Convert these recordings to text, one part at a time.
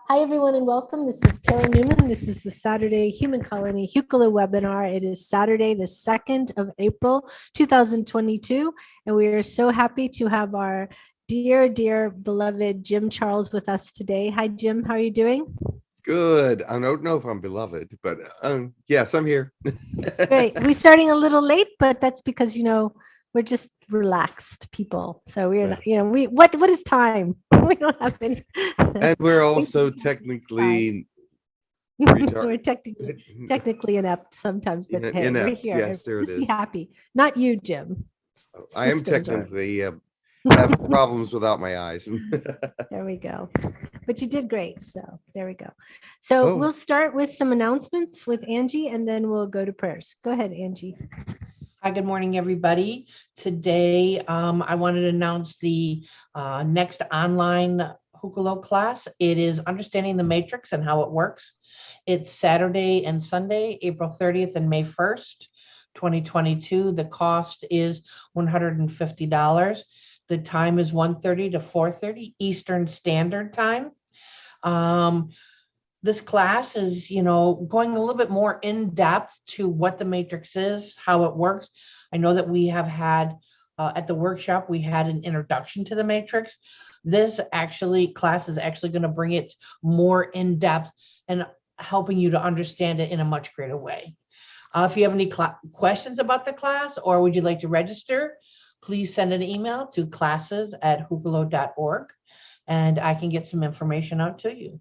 Hi, everyone, and welcome. This is Karen Newman. This is the Saturday Human Colony Hucolo webinar. It is Saturday, the 2nd of April, 2022, and we are so happy to have our dear, beloved Jim Charles with us today. Hi, Jim. How are you doing? Good. I don't know if I'm beloved, but yes, I'm here. Great. We're starting a little late, but that's because, we're just relaxed people. So we're not, what is time? We don't have any. And we're We also don't have time. technically We're retarded. technically inept sometimes, but hey, we're Inept. here. Yes, there it Just be is. happy. Not you, Jim. I am Systems are. technically have problems without my eyes. There we go. But you did great. So there we go. So Oh, we'll start with some announcements with Angie, and then we'll go to prayers. Go ahead, Angie. Hi, good morning, everybody. Today, I wanted to announce the next online Hucolo class. It is Understanding the Matrix and How It Works. It's Saturday and Sunday, April 30th and May 1st, 2022. The cost is $150. The time is 1:30 to 4:30 Eastern Standard Time. This class is, going a little bit more in depth to what the matrix is, how it works. I know that we have had at the workshop, we had an introduction to the matrix. This class is actually going to bring it more in depth and helping you to understand it in a much greater way. If you have any questions about the class or would you like to register, please send an email to classes@hucolo.org and I can get some information out to you.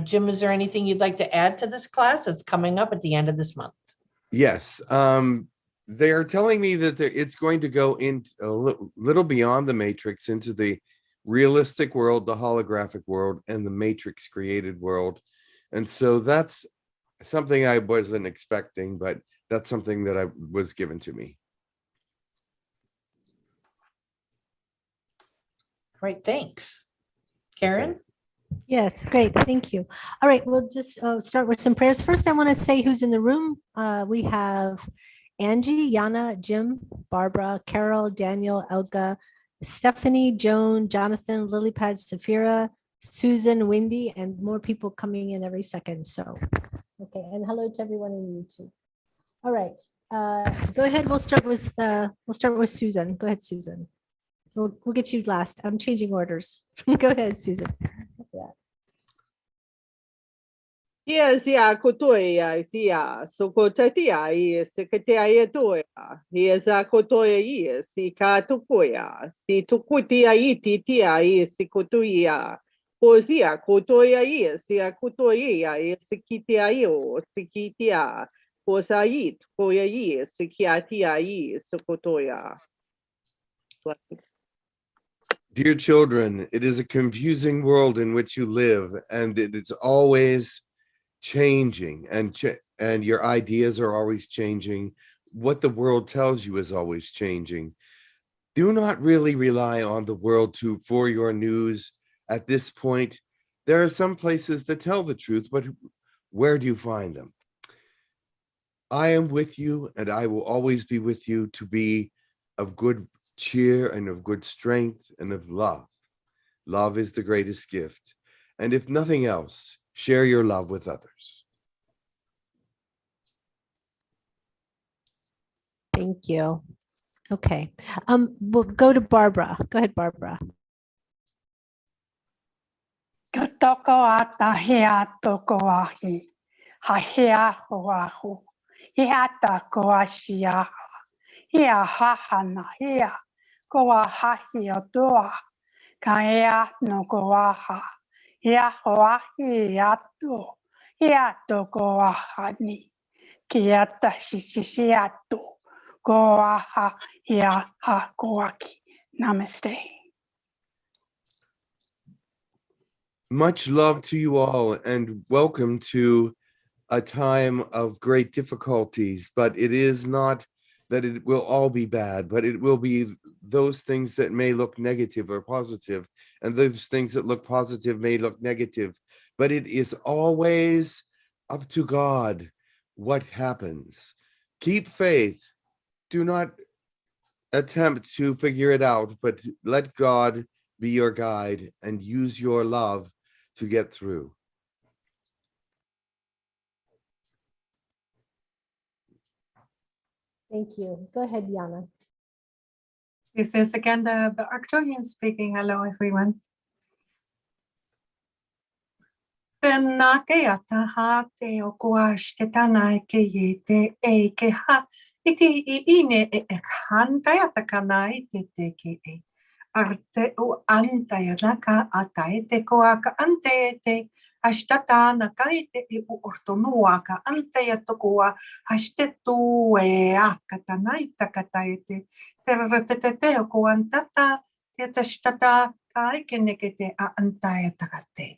Jim, is there anything you'd like to add to this class? It's coming up at the end of this month. yes. They are telling me that it's going to go into a little beyond the matrix into the realistic world, the holographic world, and the matrix created world. And so that's something I wasn't expecting, but that's something that was given to me. Great, thanks. Karen? Okay. Yes, great. Thank you. All right, we'll just start with some prayers. First, I want to say who's in the room. We have Angie, Yana, Jim, Barbara, Carol, Daniel, Elga, Stephanie, Joan, Jonathan, Lilypad, Safira, Susan, Wendy, and more people coming in every second. So, okay, and hello to everyone in YouTube. All right, go ahead. We'll start with Susan. Go ahead, Susan. We'll get you last. I'm changing orders. Go ahead, Susan. Yes, yeah, kotoya, yeah, so kotatia, yes, katia toya, yes, a kotoya, yes, ka tukoya, si tukutia iti tia, yes, kotuya, posia, kotoya, yes, ya kotoya, yes, kitia yo, sikitia, posait, koya, yes, kiatia, yes, kotoya. Dear children, it is a confusing world in which you live, and it's always changing, and your ideas are always changing. What the world tells you is always changing. Do not really rely on the world for your news at this point. There are some places that tell the truth, but where do you find them? I am with you, and I will always be with you to be of good cheer and of good strength and of love. Love is the greatest gift. And if nothing else, share your love with others. Thank you. Okay. We'll go to Barbara. Go ahead, Barbara. Toko ata hea toko ahi. Ha hea hoahu. Hiata koa shia. Hea hahana hea. Koa hahi o toa. Ka ea no koa ha. Hea hoahi ato. Hea toko ahani. Kiata shishiato. Koa ha hea ha koaki. Namaste. Much love to you all, and welcome to a time of great difficulties, but it is not that it will all be bad, but it will be those things that may look negative or positive, and those things that look positive may look negative, but it is always up to God what happens. Keep faith. Do not attempt to figure it out, but let God be your guide and use your love to get through. Thank you. Go ahead, Yana. This is again the Arcturian speaking. Hello, everyone. Tēnā ke ataha te o kuash te tanai ke ye te e ke ha. Iti I ine e hantai atakana I te ke e. Arte o antai ataka atai te koaka ante te. Ashtata na kaite I u ortonua ka ante atokoa. Ashte e a katanai takatai te. Te rate o kuantata. Te tashtata kai ke nekete a antai atakate.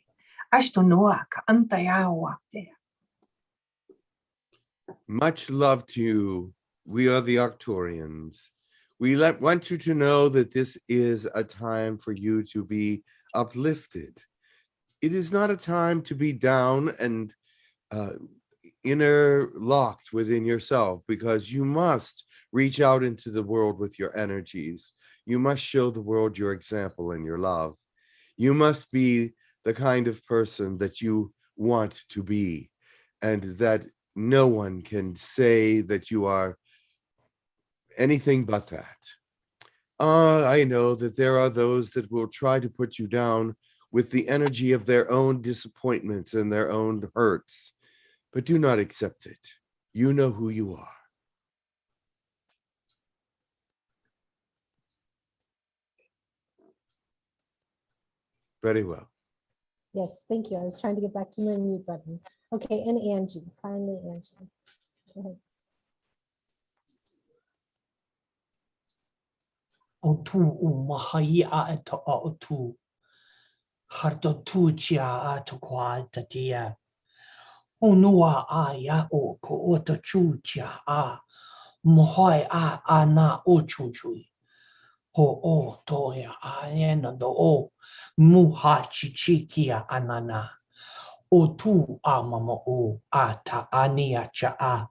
Much love to you. We are the Arcturians. We want you to know that this is a time for you to be uplifted. It is not a time to be down and inner locked within yourself, because you must reach out into the world with your energies. You must show the world your example and your love. You must be the kind of person that you want to be, and that no one can say that you are anything but that. I know that there are those that will try to put you down with the energy of their own disappointments and their own hurts, but do not accept it. You know who you are. Very well. Yes, thank you. I was trying to get back to my mute button. Okay, and Angie, finally Angie. Go ahead. O tu mahai a to o tu. Harto tu chia a to kwa tatia. O nua a ya o ko o to chu chia a. Mohoi a na o chu chui. Ho o to ya a yena do o. Muha chichikia anana. O tu a mama o a ta ania cha a.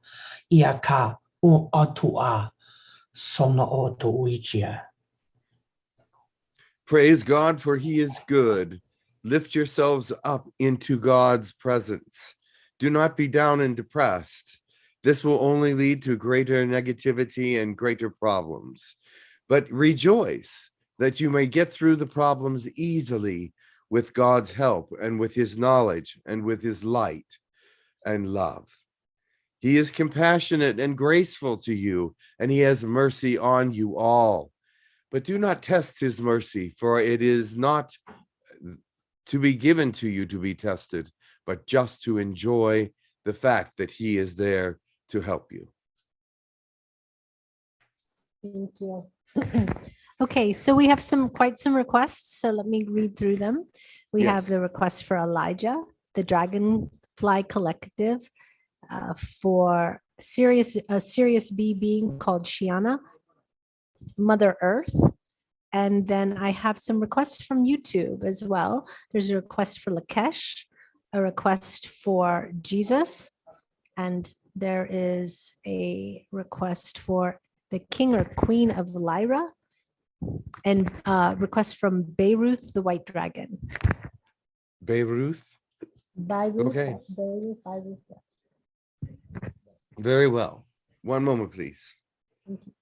Iaka o atu a. Sona o to uichia. Praise God, for he is good. Lift yourselves up into God's presence. Do not be down and depressed. This will only lead to greater negativity and greater problems. But rejoice that you may get through the problems easily with God's help and with his knowledge and with his light and love. He is compassionate and graceful to you, and he has mercy on you all. But do not test his mercy, for it is not to be given to you to be tested, but just to enjoy the fact that he is there to help you. Thank you. Okay, so we have quite some requests, so let me read through them. We have Yes. the request for Elijah, the Dragonfly Collective, for a serious bee being called Shiana, Mother Earth, and then I have some requests from YouTube as well. There's a request for Lakesh, a request for Jesus, and there is a request for the King or Queen of Lyra, and request from Beiruth, the White Dragon. Beiruth? Beiruth, Okay. Beiruth, yeah. Very well. One moment, please. Thank you.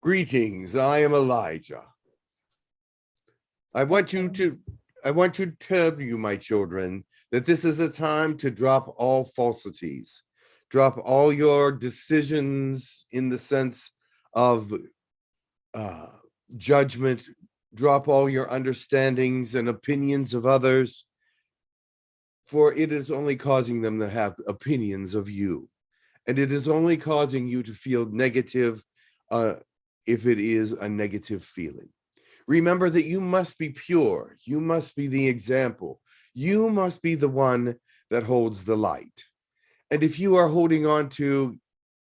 Greetings, I am Elijah. I want to tell you, my children, that this is a time to drop all falsities, drop all your decisions in the sense of judgment, drop all your understandings and opinions of others, for it is only causing them to have opinions of you. And it is only causing you to feel negative if it is a negative feeling. Remember that you must be pure. You must be the example. You must be the one that holds the light. And if you are holding on to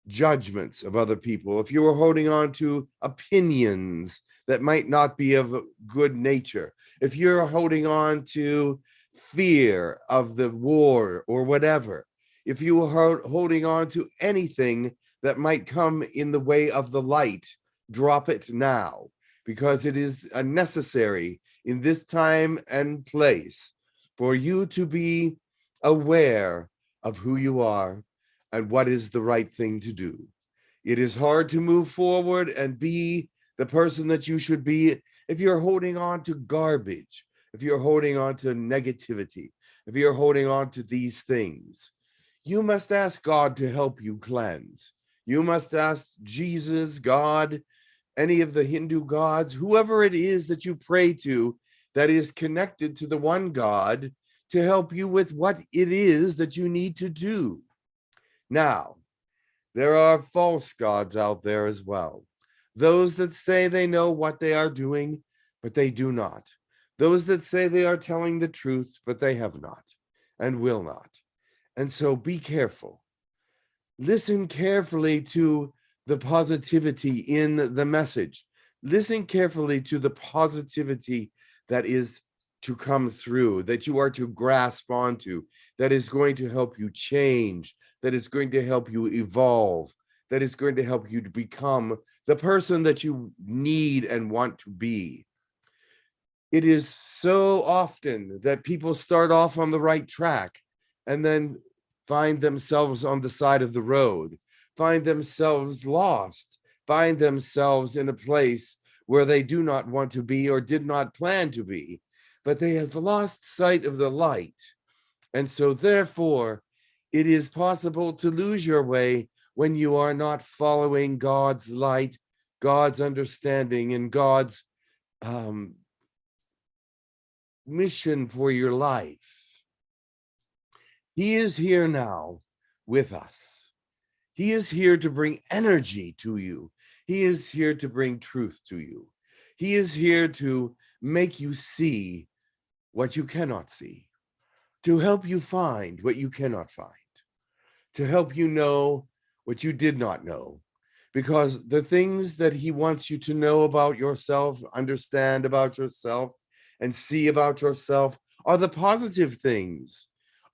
judgments of other people, if you are holding on to opinions that might not be of good nature, if you're holding on to fear of the war or whatever, if you are holding on to anything that might come in the way of the light, drop it now, because it is necessary in this time and place for you to be aware of who you are and what is the right thing to do. It is hard to move forward and be the person that you should be if you're holding on to garbage, if you're holding on to negativity, if you're holding on to these things. You must ask God to help you cleanse. You must ask Jesus, God, any of the Hindu gods, whoever it is that you pray to that is connected to the one God, to help you with what it is that you need to do. Now, there are false gods out there as well. Those that say they know what they are doing, but they do not. Those that say they are telling the truth, but they have not and will not. And so be careful. Listen carefully to the positivity in the message. Listen carefully to the positivity that is to come through, that you are to grasp onto, that is going to help you change, that is going to help you evolve, that is going to help you to become the person that you need and want to be. It is so often that people start off on the right track and then find themselves on the side of the road, find themselves lost, find themselves in a place where they do not want to be or did not plan to be, but they have lost sight of the light. And so therefore, it is possible to lose your way when you are not following God's light, God's understanding, and God's mission for your life. He is here now with us. He is here to bring energy to you. He is here to bring truth to you. He is here to make you see what you cannot see, to help you find what you cannot find, to help you know what you did not know. Because the things that he wants you to know about yourself, understand about yourself, and see about yourself are the positive things,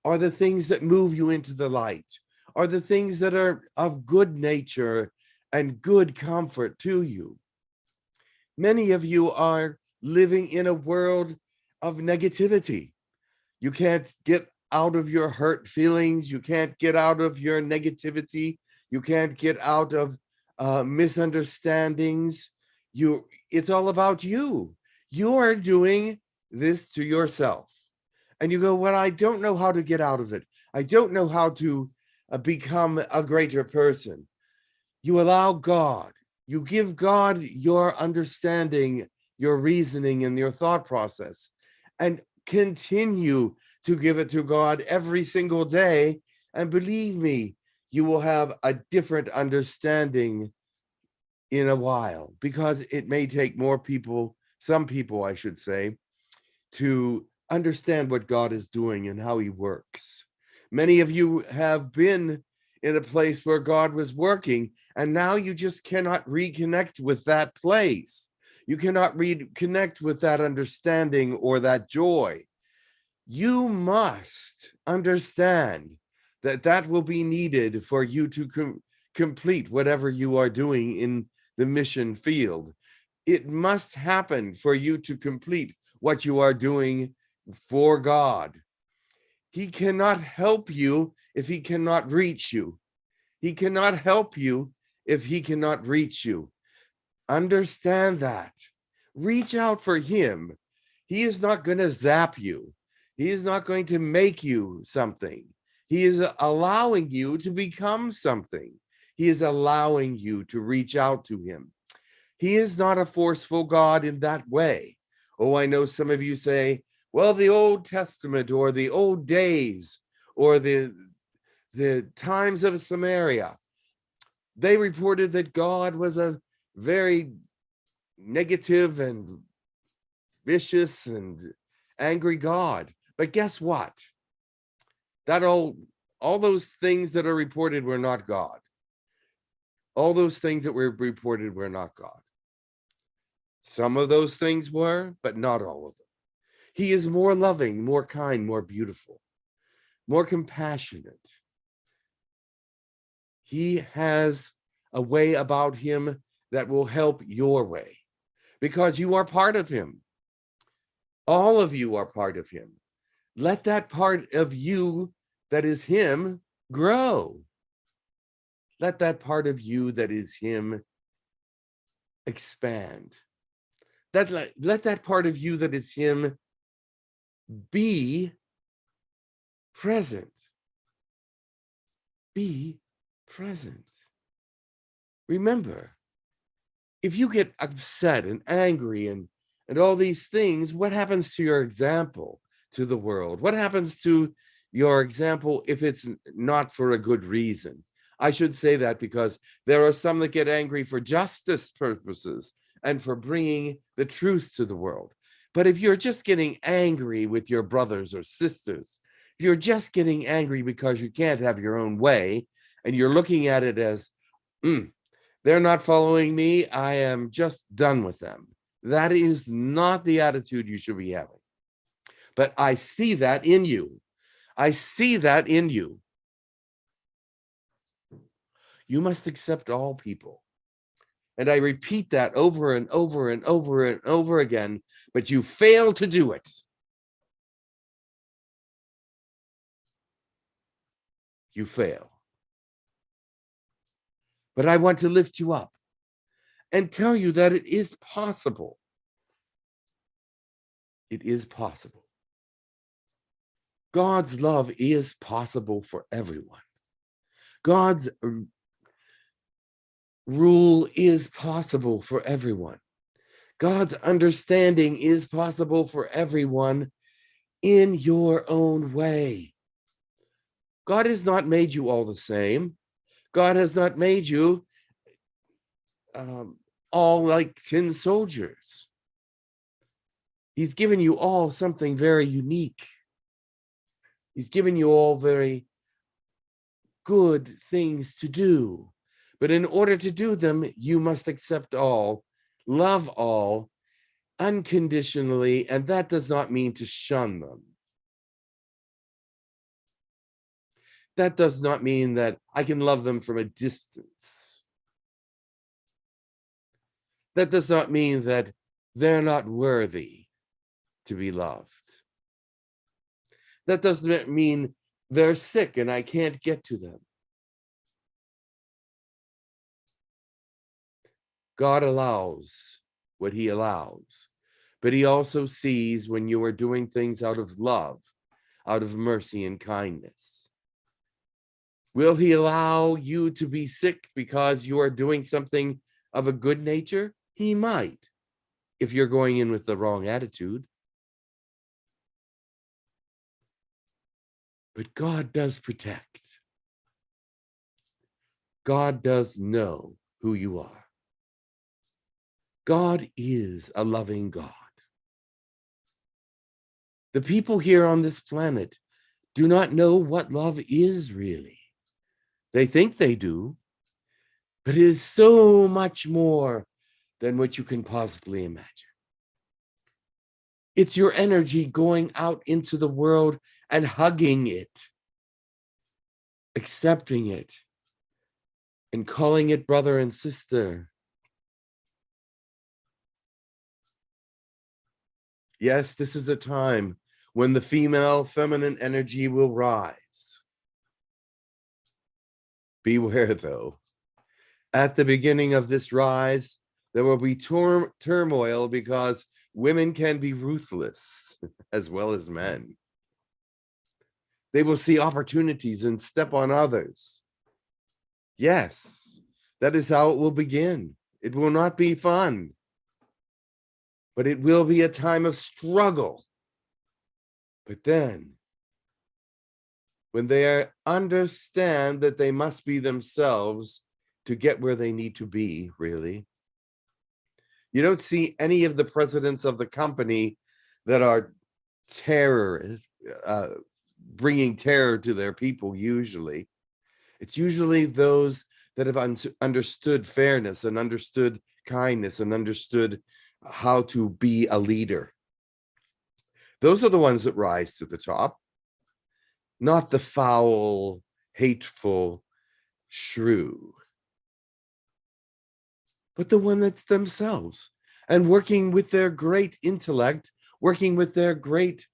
are the things that move you into the light, are the things that are of good nature and good comfort to you. Many of you are living in a world of negativity. You can't get out of your hurt feelings. You can't get out of your negativity. You can't get out of misunderstandings. It's all about you. You are doing this to yourself. And you go, well, I don't know how to get out of it. I don't know how to become a greater person. You allow God. You give God your understanding, your reasoning, and your thought process, and continue to give it to God every single day. And believe me, you will have a different understanding in a while, because it may take more people, some people, I should say, to understand what God is doing and how he works. Many of you have been in a place where God was working, and now you just cannot reconnect with that place. You cannot reconnect with that understanding or that joy. You must understand that that will be needed for you to complete whatever you are doing in the mission field. It must happen for you to complete what you are doing for God. He cannot help you if he cannot reach you. He cannot help you if he cannot reach you. Understand that. Reach out for him. He is not going to zap you. He is not going to make you something. He is allowing you to become something. He is allowing you to reach out to him. He is not a forceful God in that way. Oh, I know some of you say, well, the Old Testament or the old days or the times of Samaria, they reported that God was a very negative and vicious and angry God. But guess what? That all those things that are reported were not God. All those things that were reported were not God. Some of those things were, but not all of them. He is more loving, more kind, more beautiful, more compassionate. He has a way about him that will help your way because you are part of him. All of you are part of him. Let that part of you that is him grow. Let that part of you that is him expand. Let that part of you that is him be present. Be present. Remember, if you get upset and angry and all these things, what happens to your example to the world? What happens to your example if it's not for a good reason? I should say that because there are some that get angry for justice purposes and for bringing the truth to the world. But if you're just getting angry with your brothers or sisters, if you're just getting angry because you can't have your own way, and you're looking at it as, they're not following me, I am just done with them. That is not the attitude you should be having. But I see that in you. I see that in you. You must accept all people. And I repeat that over and over and over and over again, but you fail to do it. You fail. But I want to lift you up and tell you that it is possible. It is possible. God's love is possible for everyone. God's rule is possible for everyone. God's understanding is possible for everyone in your own way. God has not made you all the same. God has not made you all like tin soldiers. He's given you all something very unique. He's given you all very good things to do. But in order to do them, you must accept all, love all, unconditionally, and that does not mean to shun them. That does not mean that I can love them from a distance. That does not mean that they're not worthy to be loved. That doesn't mean they're sick and I can't get to them. God allows what he allows, but he also sees when you are doing things out of love, out of mercy and kindness. Will he allow you to be sick because you are doing something of a good nature? He might, if you're going in with the wrong attitude. But God does protect. God does know who you are. God is a loving God. The people here on this planet do not know what love is really. They think they do, but it is so much more than what you can possibly imagine. It's your energy going out into the world and hugging it, accepting it, and calling it brother and sister. Yes, this is a time when the feminine energy will rise. Beware, though. At the beginning of this rise, there will be turmoil because women can be ruthless as well as men. They will see opportunities and step on others. Yes, that is how it will begin. It will not be fun, but it will be a time of struggle. But then, when they understand that they must be themselves to get where they need to be, really, you don't see any of the presidents of the company that are terrorists, bringing terror to their people usually. It's usually those that have understood fairness and understood kindness and understood how to be a leader. Those are the ones that rise to the top, not the foul, hateful shrew, but the one that's themselves and working with their great intellect, working with their great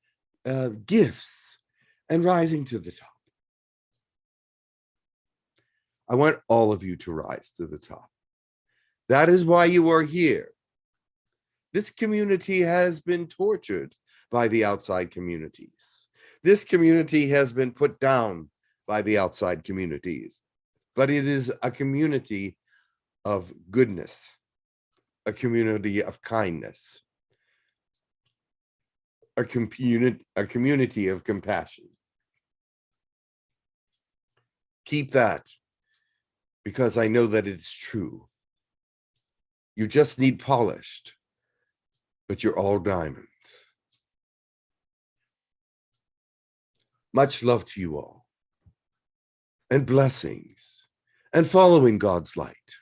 gifts and rising to the top. I want all of you to rise to the top. That is why you are here. This community has been tortured by the outside communities. This community has been put down by the outside communities, but it is a community of goodness, a community of kindness, a community of compassion. Keep that, because I know that it's true. You just need polished, but you're all diamonds. Much love to you all, and blessings, and following God's light.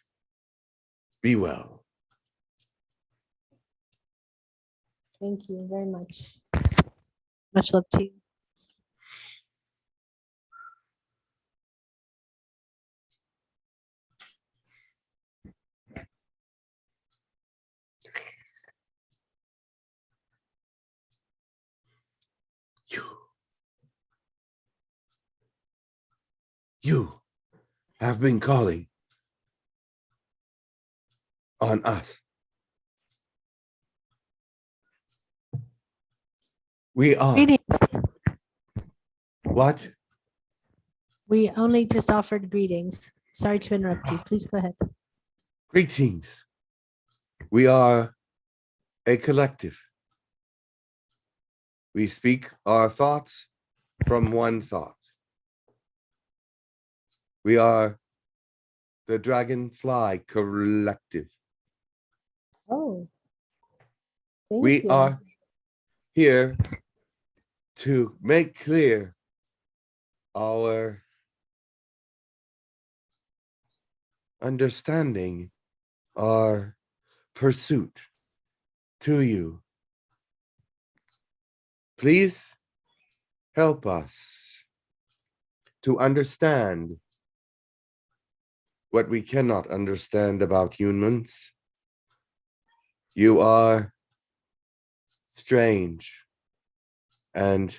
Be well. Thank you very much. Much love to you. You have been calling on us. We are. Greetings. What? We only just offered greetings. Sorry to interrupt you. Please go ahead. Greetings. We are a collective. We speak our thoughts from one thought. We are the Dragonfly Collective. Oh. We are here to make clear our understanding, our pursuit to you. Please help us to understand what we cannot understand about humans. You are strange and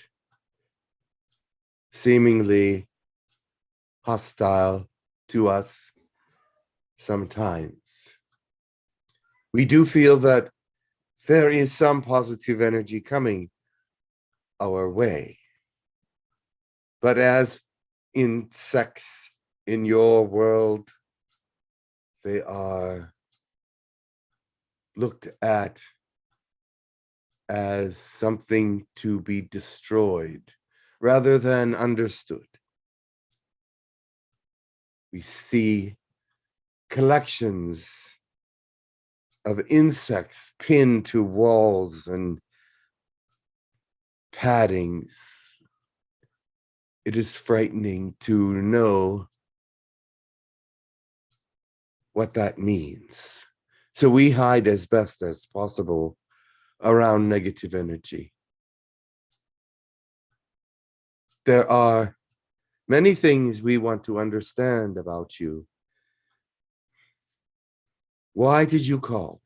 seemingly hostile to us sometimes. We do feel that there is some positive energy coming our way. But as insects in your world, they are looked at as something to be destroyed rather than understood. We see collections of insects pinned to walls and paddings. It is frightening to know what that means. So we hide as best as possible around negative energy. There are many things we want to understand about you. Why did you call?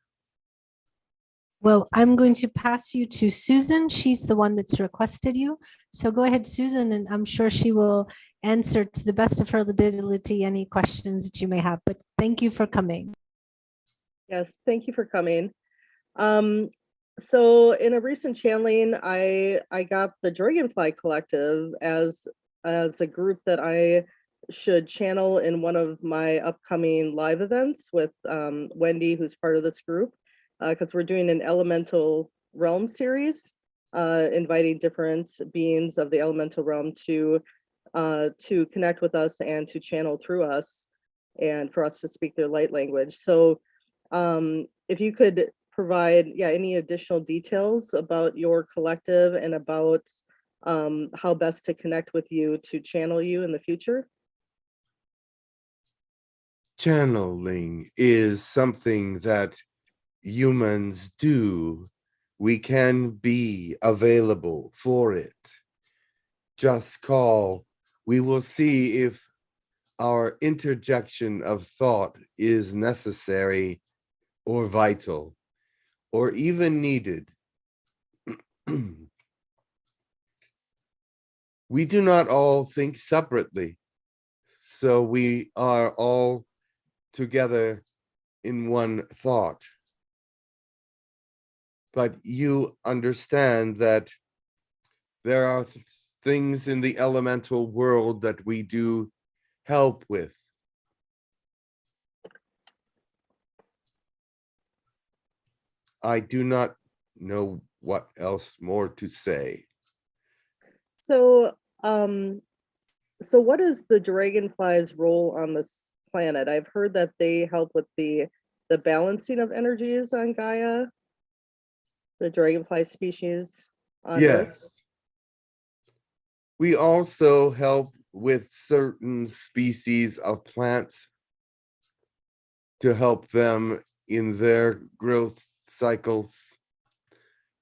Well, I'm going to pass you to Susan. She's the one that's requested you. So go ahead, Susan, and I'm sure she will answer to the best of her ability any questions that you may have. But thank you for coming. Yes, thank you for coming. So in a recent channeling, I got the Dragonfly Collective as a group that I should channel in one of my upcoming live events with Wendy, who's part of this group, because we're doing an elemental realm series, inviting different beings of the elemental realm to connect with us and to channel through us, and for us to speak their light language. So if you could provide any additional details about your collective and about how best to connect with you to channel you in the future. channeling is something that humans do. We can be available for it. Just call. We will see if our interjection of thought is necessary or vital or even needed. We do not all think separately, so we are all together in one thought. But you understand that there are things in the elemental world that we do help with. I do not know what else more to say. So, so what is the dragonfly's role on this planet? I've heard that they help with the balancing of energies on Gaia, the dragonfly species on Earth. Yes. We also help with certain species of plants to help them in their growth cycles.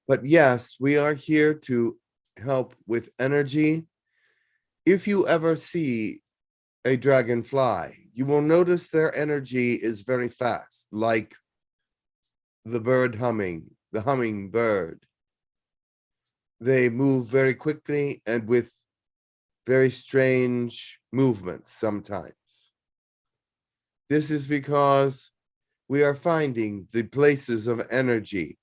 But yes, we are here to help with energy. If you ever see a dragonfly, you will notice their energy is very fast, like the bird humming, the hummingbird. They move very quickly and with very strange movements sometimes. This is because we are finding the places of energy,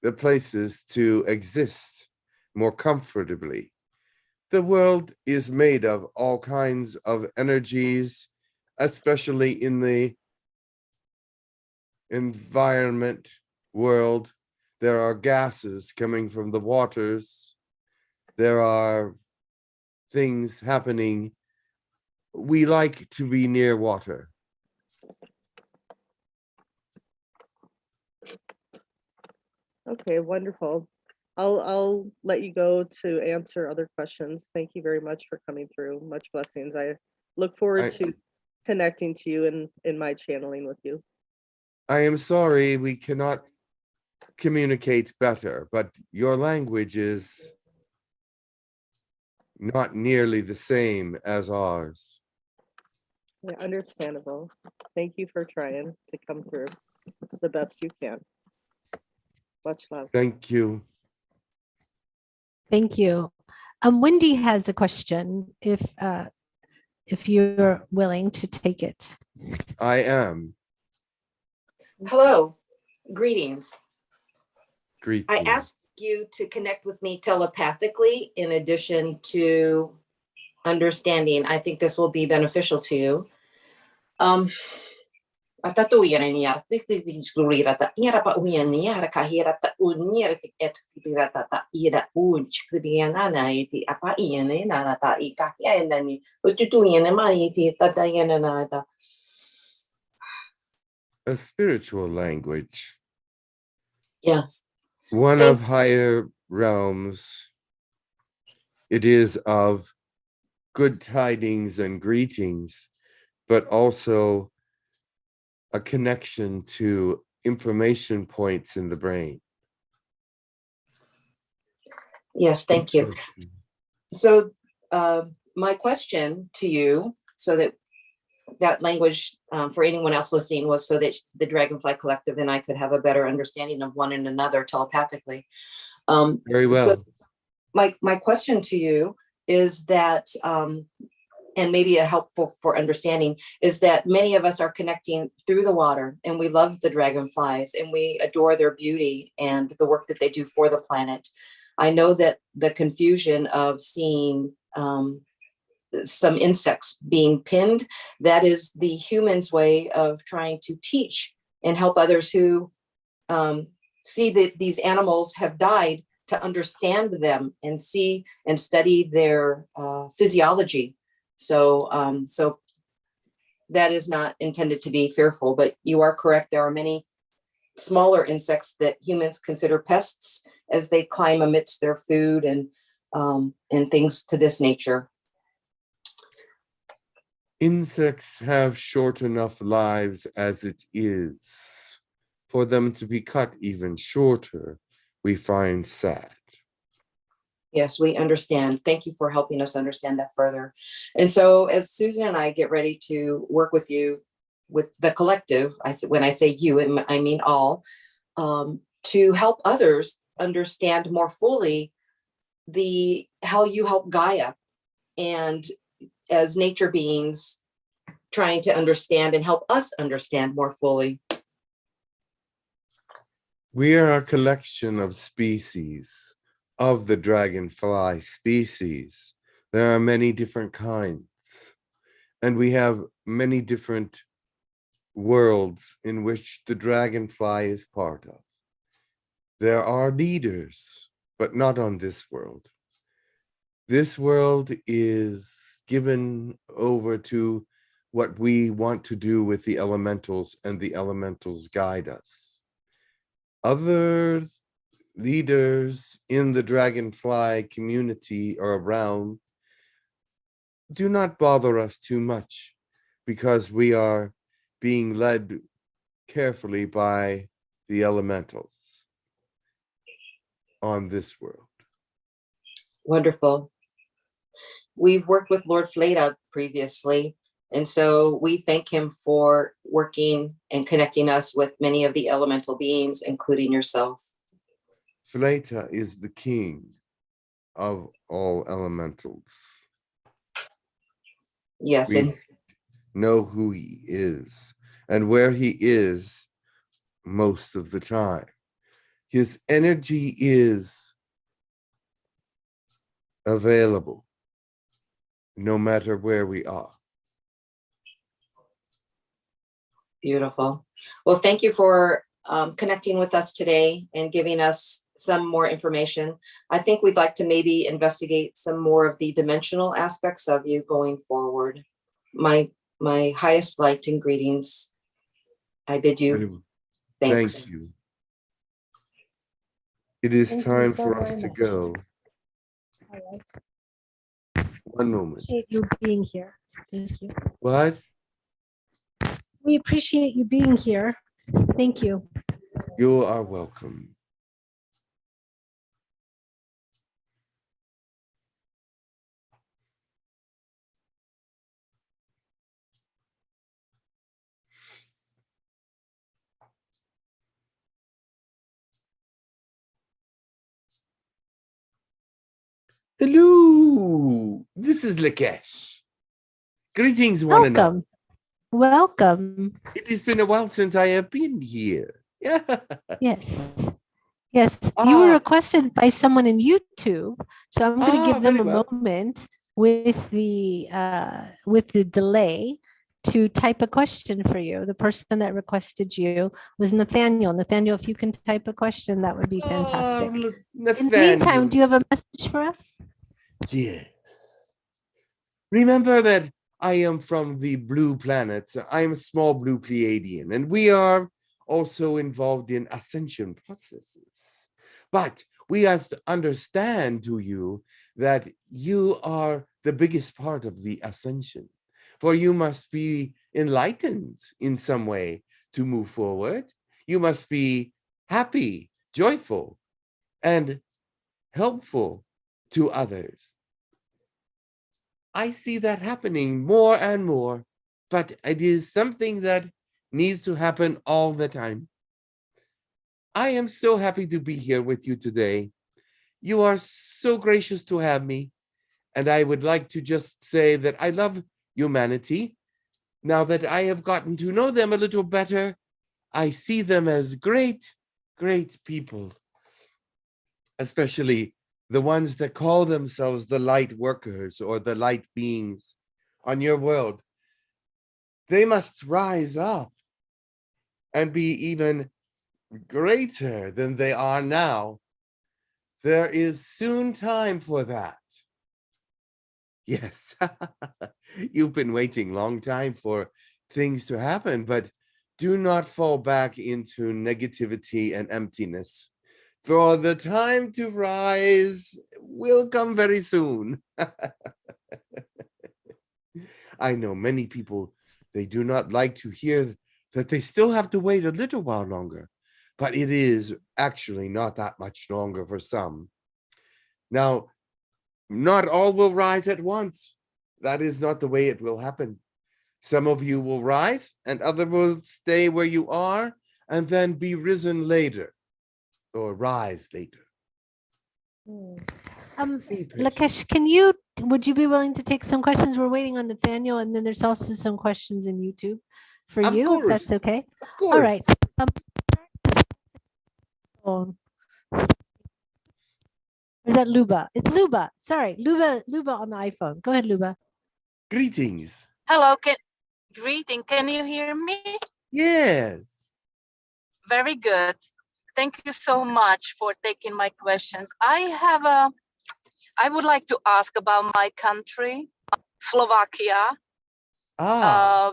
the places to exist more comfortably. The world is made of all kinds of energies, especially in the environment world. There are gases coming from the waters. There are things happening. We like to be near water. Okay, wonderful. I'll let you go to answer other questions. Thank you very much for coming through. Much blessings. I look forward to connecting to you in my channeling with you. I am sorry we cannot communicate better, but your language is not nearly the same as ours. Yeah, understandable. Thank you for trying to come through the best you can. Much love. Thank you. Thank you. Wendy has a question, if you're willing to take it. I am. Hello, greetings. Greet I you. asked you to connect with me telepathically in addition to understanding. I think this will be beneficial to you. A spiritual language. Yes. One Thank- of higher realms. It is of good tidings and greetings, but also a connection to information points in the brain. Yes, thank you. So my question to you, so that language for anyone else listening was so that the Dragonfly Collective and I could have a better understanding of one and another telepathically. Very well. So my question to you is that, and maybe a helpful for understanding, is that many of us are connecting through the water, and we love the dragonflies and we adore their beauty and the work that they do for the planet. I know that the confusion of seeing some insects being pinned, that is the human's way of trying to teach and help others who see that these animals have died, to understand them and see and study their physiology. So so that is not intended to be fearful, but you are correct. There are many smaller insects that humans consider pests as they climb amidst their food and things to this nature. Insects have short enough lives as it is. For them to be cut even shorter, we find sad. Yes, we understand. Thank you for helping us understand that further. And so as Susan and I get ready to work with you, with the collective, when I say you, I mean all, to help others understand more fully how you help Gaia, and as nature beings trying to understand and help us understand more fully. We are a collection of species, of the dragonfly species. There are many different kinds, and we have many different worlds in which the dragonfly is part of. There are leaders, but not on this world. This world is given over to what we want to do with the elementals, and the elementals guide us. Other leaders in the dragonfly community or around do not bother us too much, because we are being led carefully by the elementals on this world. Wonderful. We've worked with Lord Fleda previously, and so we thank him for working and connecting us with many of the elemental beings, including yourself. Fleta is the king of all elementals. Yes, We and know who he is and where he is most of the time. His energy is available no matter where we are. beautiful. Well, thank you for connecting with us today and giving us some more information. I think we'd like to maybe investigate some more of the dimensional aspects of you going forward. My highest light and greetings. I bid you thanks. Thank you. It is Thank you time so for us very to much. go. All right. One moment. Appreciate you being here. Thank you. What? We appreciate you being here. Thank you. You are welcome. Hello, this is Lakesh. Greetings, one and all. Welcome. Welcome. It has been a while since I have been here. Yeah. Yes. Yes. You were requested by someone in YouTube. So I'm going to give them very a well. moment with the delay to type a question for you. The person that requested you was Nathaniel. Nathaniel, if you can type a question, that would be fantastic. Oh, In the meantime, Nathaniel. do you have a message for us? Yes. Remember that I am from the blue planet. I am a small blue Pleiadian, and we are also involved in ascension processes. But we have to understand to you that you are the biggest part of the ascension, for you must be enlightened in some way to move forward. You must be happy, joyful, and helpful to others. I see that happening more and more, but it is something that needs to happen all the time. I am so happy to be here with you today. You are so gracious to have me, and I would like to just say that I love humanity. Now that I have gotten to know them a little better, I see them as great, great people, especially the ones that call themselves the light workers or the light beings on your world. They must rise up and be even greater than they are now. There is soon time for that. Yes, you've been waiting a long time for things to happen, but do not fall back into negativity and emptiness. For the time to rise will come very soon. I know many people, they do not like to hear that they still have to wait a little while longer, but it is actually not that much longer for some. Now, not all will rise at once. That is not the way it will happen. Some of you will rise and others will stay where you are and then be risen later or rise later. Be patient. Lakesh, would you be willing to take some questions? We're waiting on Nathaniel, and then there's also some questions in YouTube for Of you, if that's course. okay. Of course. All right. Or is that Luba? It's Luba. Sorry, Luba on the iPhone. Go ahead, Luba. Greetings. Hello, greeting. Can you hear me? Yes. Very good. Thank you so much for taking my questions. I would like to ask about my country, Slovakia,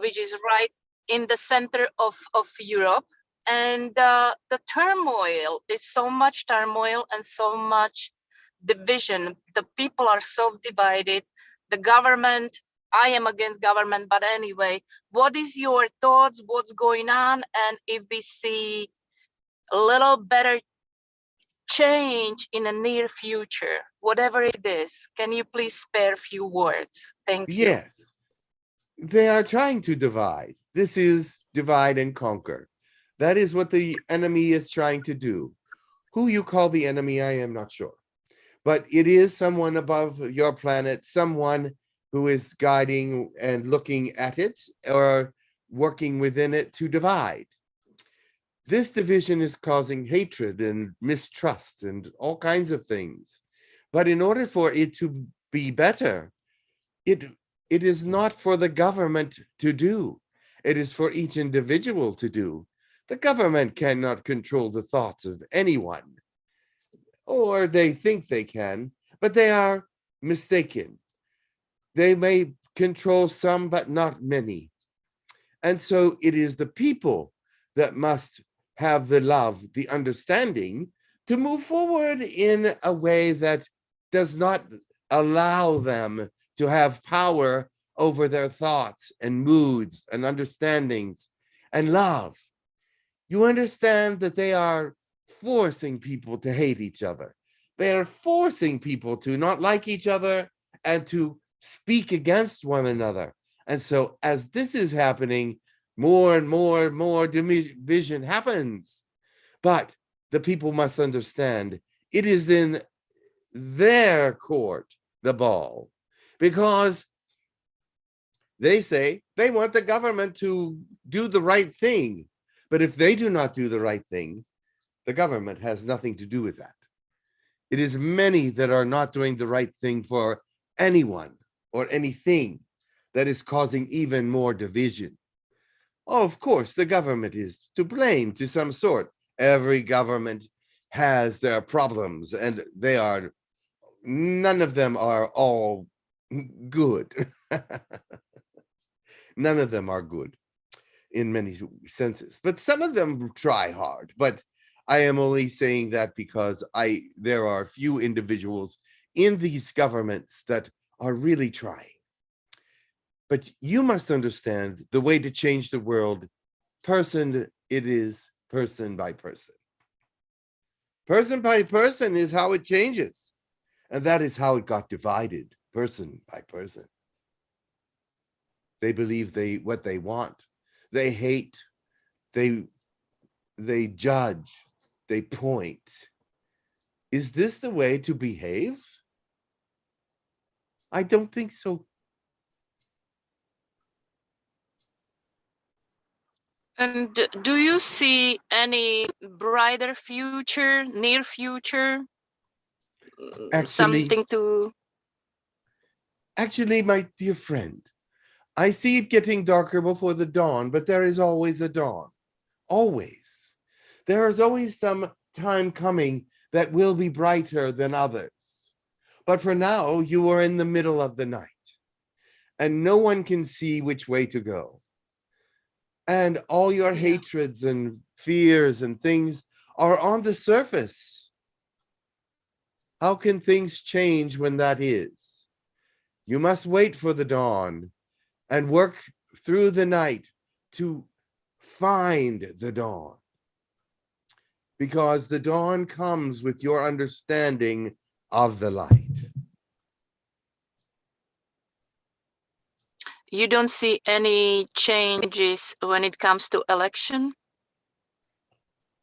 which is right in the center of Europe. And the turmoil is so much turmoil and so much division. The people are so divided. The government, I am against government, but anyway, what is your thoughts? What's going on? And if we see a little better change in the near future, whatever it is, can you please spare a few words? Thank you. Yes. They are trying to divide. This is divide and conquer. That is what the enemy is trying to do. Who you call the enemy, I am not sure. But it is someone above your planet, someone who is guiding and looking at it or working within it to divide. This division is causing hatred and mistrust and all kinds of things. But in order for it to be better, it is not for the government to do. It is for each individual to do. The government cannot control the thoughts of anyone, or they think they can, but they are mistaken. They may control some, but not many. And so it is the people that must have the love, the understanding to move forward in a way that does not allow them to have power over their thoughts and moods and understandings and love. You understand that they are forcing people to hate each other. They are forcing people to not like each other and to speak against one another. And so as this is happening, more and more division happens. But the people must understand it is in their court, the ball, because they say they want the government to do the right thing. But if they do not do the right thing, the government has nothing to do with that. It is many that are not doing the right thing for anyone or anything that is causing even more division. Oh, of course, the government is to blame to some sort. Every government has their problems, and none of them are all good. None of them are good in many senses, but some of them try hard. But I am only saying that because there are few individuals in these governments that are really trying. But you must understand the way to change the world, it is person by person. Person by person is how it changes. And that is how it got divided, person by person. They believe what they want. They hate, they judge, they point. Is this the way to behave? I don't think so. And do you see any brighter future, near future? Something to... Actually, my dear friend, I see it getting darker before the dawn, but there is always a dawn. Always. There is always some time coming that will be brighter than others. But for now, you are in the middle of the night, and no one can see which way to go. And all your hatreds and fears and things are on the surface. How can things change when that is? You must wait for the dawn and work through the night to find the dawn. Because the dawn comes with your understanding of the light. You don't see any changes when it comes to election?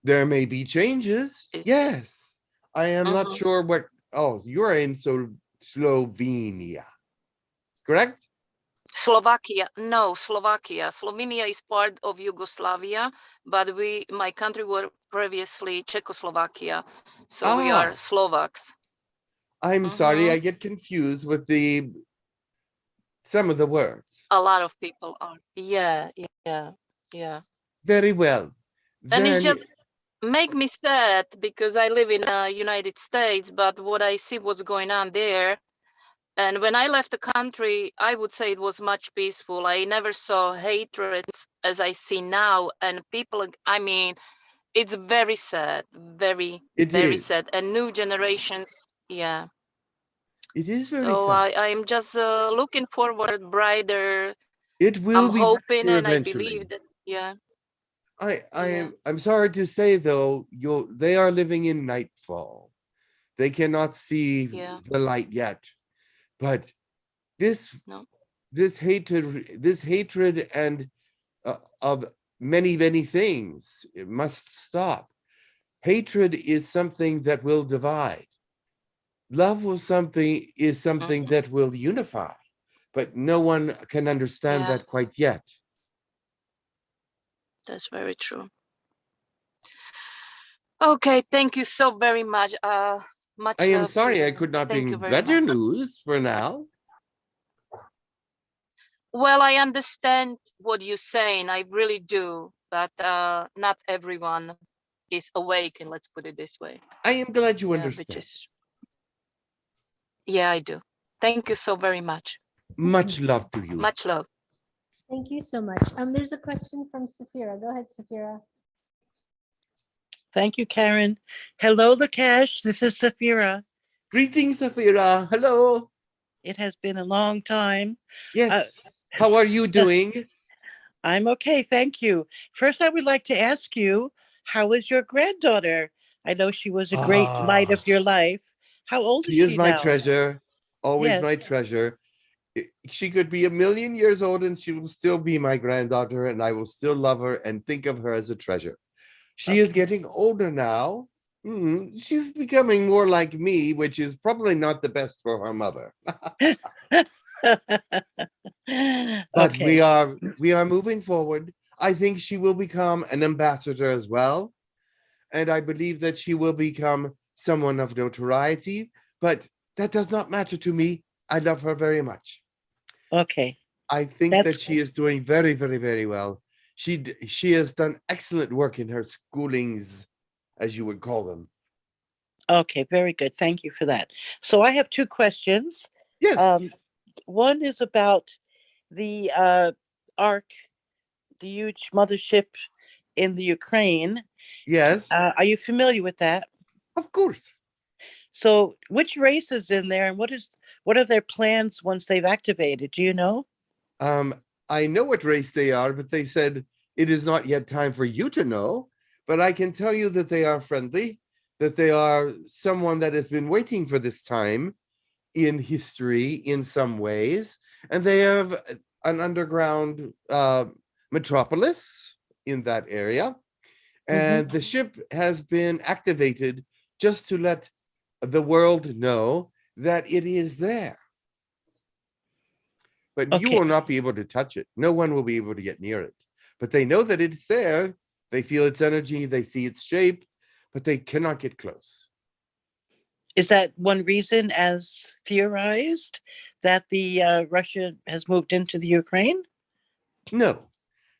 There may be changes. Yes. I am not sure what. Oh, you're in Slovenia, correct? Slovakia, no, Slovakia. Slovenia is part of Yugoslavia, but my country were previously Czechoslovakia, so we are Slovaks. I'm sorry, I get confused with some of the words. A lot of people are. Yeah. Very well. And it Then just make me sad because I live in the United States, but what I see what's going on there. And when I left the country, I would say it was much peaceful. I never saw hatred as I see now. And people, I mean, it's very sad, very sad. And new generations, yeah. It is very So sad. I'm just looking forward brighter. It will I'm be hoping better and I eventually. believe that, yeah. I'm sorry to say though, they are living in nightfall. They cannot see the light yet. But this hatred and of many things, it must stop. Hatred is something that will divide. Love is something that will unify, but no one can understand that quite yet. That's very true. Okay, thank you so very much. I am sorry I could not bring better news for now. Well, I understand what you're saying. I really do, but not everyone is awake, and let's put it this way. I am glad you understand. Yeah, I do. Thank you so very much. Much love to you. Much love. Thank you so much. There's a question from Safira. Go ahead, Safira. Thank you, Karen. Hello, Lakesh. This is Safira. Greetings, Safira. Hello. It has been a long time. Yes. How are you doing? I'm okay. Thank you. First, I would like to ask you, how is your granddaughter? I know she was a great light of your life. How old is she now? She is my treasure. Always my treasure. She could be 1,000,000 years old and she will still be my granddaughter, and I will still love her and think of her as a treasure. She is getting older now. She's becoming more like me, which is probably not the best for her mother. But we are moving forward. I think she will become an ambassador as well. And I believe that she will become someone of notoriety, but that does not matter to me. I love her very much. Okay. I think that she is doing very, very, very well. She has done excellent work in her schoolings, as you would call them. Okay, very good. Thank you for that. So I have two questions. Yes. One is about the Ark, the huge mothership in the Ukraine. Yes. Are you familiar with that? Of course. So which race is in there, and what are their plans once they've activated? Do you know? I know what race they are, but they said it is not yet time for you to know. But I can tell you that they are friendly, that they are someone that has been waiting for this time in history in some ways. And they have an underground metropolis in that area. And the ship has been activated just to let the world know that it is there. But you will not be able to touch it. No one will be able to get near it. But they know that it's there. They feel its energy. They see its shape, but they cannot get close. Is that one reason, as theorized, that the Russia has moved into the Ukraine? No.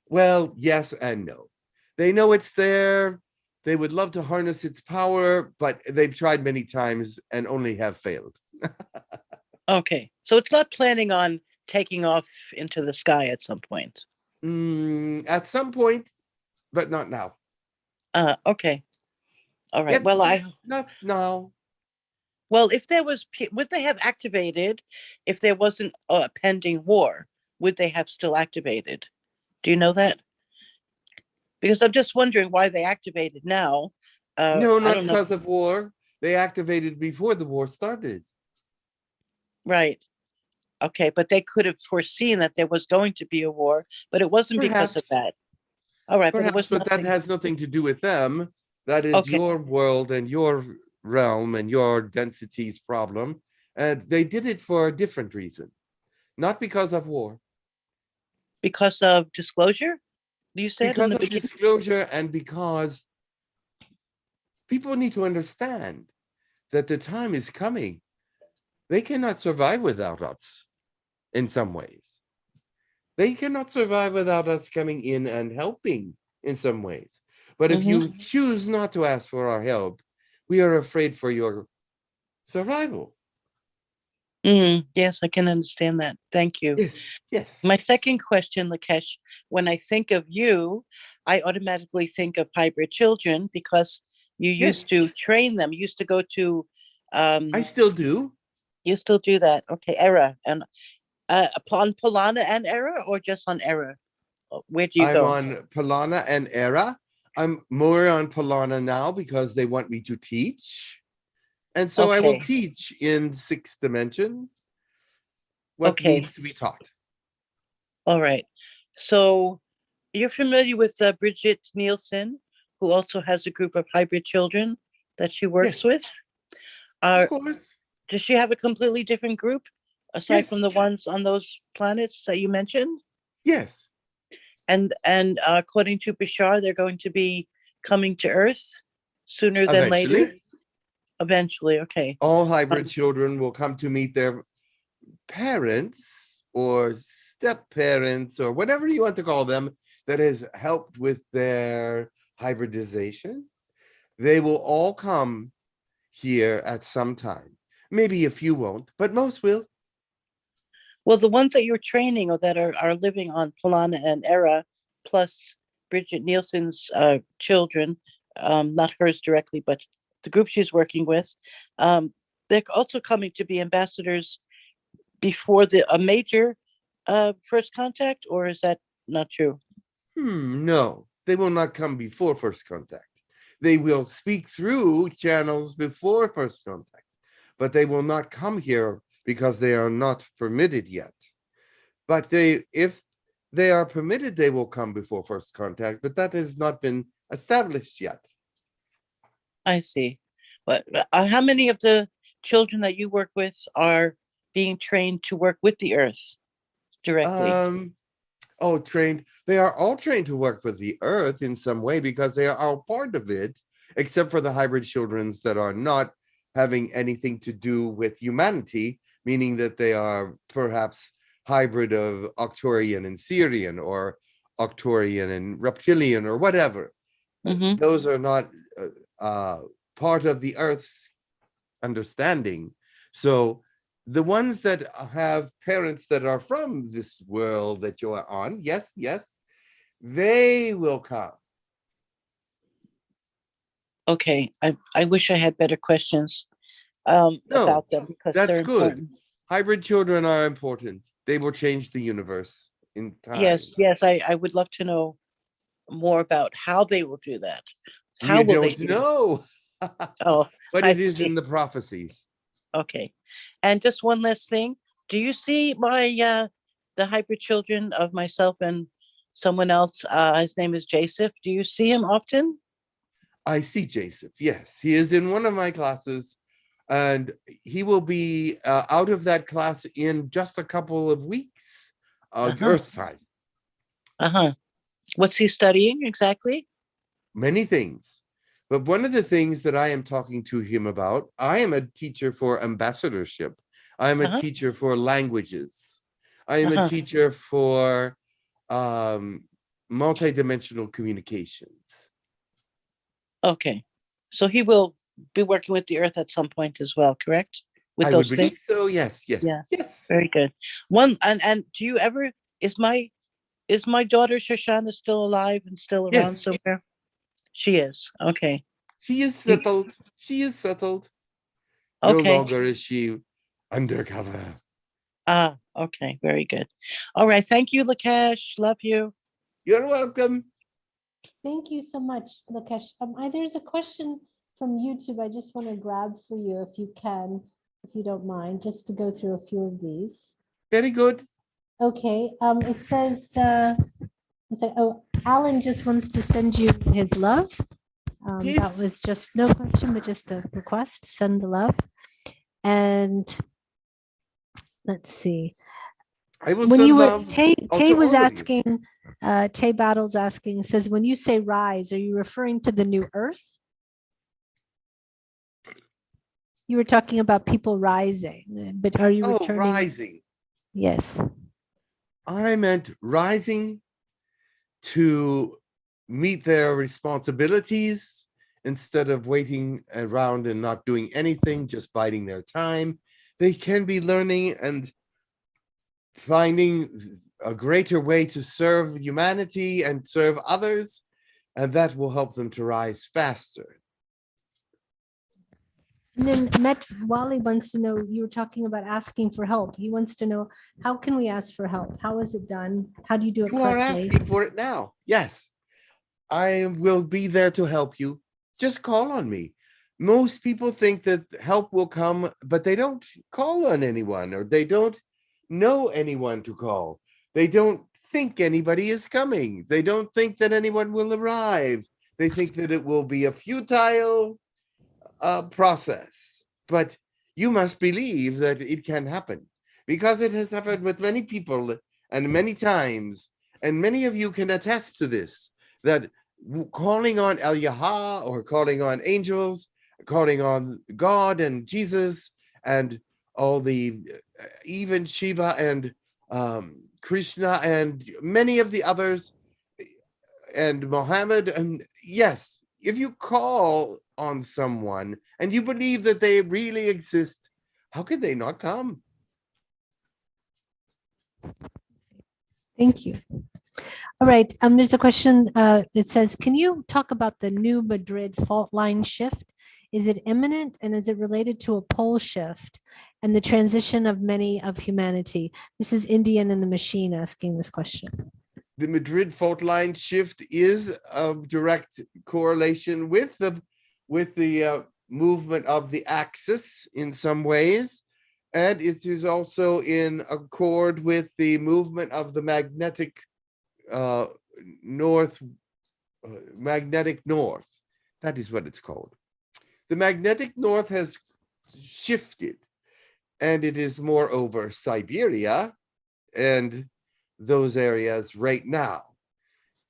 Well, yes and no. They know it's there. They would love to harness its power, but they've tried many times and only have failed. Okay. So it's not planning on taking off into the sky at some point? At some point, but not now. Okay. All right. Not now. Well, if there was, would they have activated if there wasn't a pending war? would they have still activated? Do you know that? Because I'm just wondering why they activated now. No, I not don't know. because of war. They activated before the war started. Right. Okay, but they could have foreseen that there was going to be a war, but it wasn't because of Perhaps, that. All right, but it perhaps, was but that nothing. has nothing to do with them. That is Okay. your world and your realm and your densities problem. And they did it for a different reason, not because of war. Because of disclosure, you said in Because the of beginning? disclosure and because people need to understand that the time is coming. They cannot survive without us in some ways. They cannot survive without us coming in and helping in some ways. But if you choose not to ask for our help, we are afraid for your survival. Yes, I can understand that. Thank you. Yes, yes. My second question, Lakesh, when I think of you, I automatically think of hybrid children because you used to train them. You used to go to, I still do. you still do that. Okay, Era. And upon Polana and Era or just on Era? Where do you I'm go? on Polana and Era. I'm more on Polana now because they want me to teach. And so I will Okay. teach in 6th dimension what Okay. needs to be taught. All right. So you're familiar with Bridget Nielsen, who also has a group of hybrid children that she works Yes. with. Of course. Does she have a completely different group aside from the Yes. ones on those planets that you mentioned? Yes. And according to Bashar, they're going to be coming to Earth sooner than later. Eventually. Eventually, okay. All hybrid children will come to meet their parents or step parents or whatever you want to call them that has helped with their hybridization. They will all come here at some time. Maybe a few won't, but most will. Well, the ones that you're training or that are living on Polana and Era, plus Bridget Nielsen's children, not hers directly, but the group she's working with, they're also coming to be ambassadors before a major first contact, or is that not true? No, they will not come before first contact. They will speak through channels before first contact, but they will not come here because they are not permitted yet. But if they are permitted, they will come before first contact, but that has not been established yet. I see. But how many of the children that you work with are being trained to work with the earth directly? Trained. They are all trained to work with the earth in some way because they are all part of it, except for the hybrid children that are not having anything to do with humanity, meaning that they are perhaps hybrid of Arcturian and Syrian or Arcturian and reptilian or whatever. Those are not part of the earth's understanding. So the ones that have parents that are from this world that you are on, yes, they will come. Okay, I wish I had better questions about them because that's they're good. important. Hybrid children are important. They will change the universe in time. Yes, I would love to know more about how they will do that. How You will they don't know. Oh, but I it is see. in the prophecies. Okay. And just one last thing. Do you see the hybrid children of myself and someone else? His name is Jasif. Do you see him often? I see Jasif. Yes, he is in one of my classes, and he will be out of that class in just a couple of weeks, Earth time. What's he studying exactly? Many things. But one of the things that I am talking to him about, I am a teacher for ambassadorship. I am a teacher for languages. I am a teacher for multidimensional communications. Okay. So he will be working with the earth at some point as well, correct? With I those would things? believe so, yes. Yeah. Yes. Very good. And do you ever, is my daughter Shoshana still alive and still around somewhere? She is. Okay. She is settled. She is settled. No Okay. longer is she undercover. Ah, okay, very good. All right, thank you, Lakesh. Love you. You're welcome. Thank you so much, Lakesh. There's a question from YouTube. I just want to grab for you if you can, if you don't mind, just to go through a few of these. Very good. Okay, it says, oh, Alan just wants to send you his love. That Yes. was just no question, but just a request, send the love. And let's see. I will When send you were, love Tay to was all of you. asking, Tay Battles asking, says, when you say rise, are you referring to the new earth? You were talking about people rising, but are you Oh, returning? rising. Yes. I meant rising to meet their responsibilities instead of waiting around and not doing anything, just biding their time. They can be learning and finding a greater way to serve humanity and serve others, and that will help them to rise faster. And then Met Wally wants to know, you were talking about asking for help. He wants to know, how can we ask for help? How is it done? How do you do it You are correctly? asking for it now. Yes, I will be there to help you. Just call on me. Most people think that help will come, but they don't call on anyone, or they don't know anyone to call. They don't think anybody is coming. They don't think that anyone will arrive. They think that it will be a futile process. But you must believe that it can happen, because it has happened with many people and many times. And many of you can attest to this, that calling on El Yaha, or calling on angels, calling on God and Jesus and all the, even Shiva and Krishna and many of the others, and Mohammed. And yes, if you call on someone and you believe that they really exist, how could they not come? Thank you. All right, there's a question that says, can you talk about the New Madrid fault line shift? Is it imminent, and is it related to a pole shift and the transition of many of humanity? This is Indian in the Machine asking this question. The Madrid fault line shift is a direct correlation with the movement of the axis in some ways, and it is also in accord with the movement of the magnetic north. Magnetic north. That is what it's called. The magnetic north has shifted, and it is more over Siberia and those areas right now.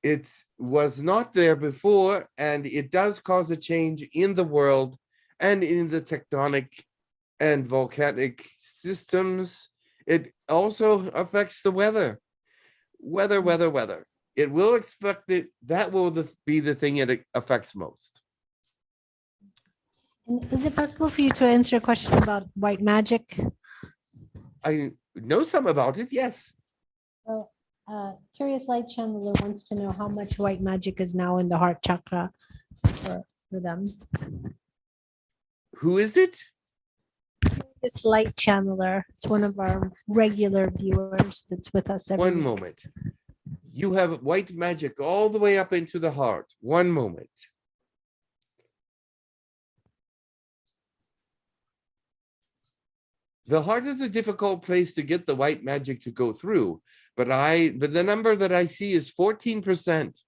It was not there before, and it does cause a change in the world and in the tectonic and volcanic systems. It also affects the weather. Weather. It will expect it. That will be the thing it affects most. And is it possible for you to answer a question about white magic? I know some about it, yes. Well, Curious Light Channeler wants to know how much white magic is now in the heart chakra for them. Who is it? It's Light Channeler. It's one of our regular viewers that's with us every One week. moment. You have white magic all the way up into the heart. One moment. The heart is a difficult place to get the white magic to go through, but the number that I see is 14%.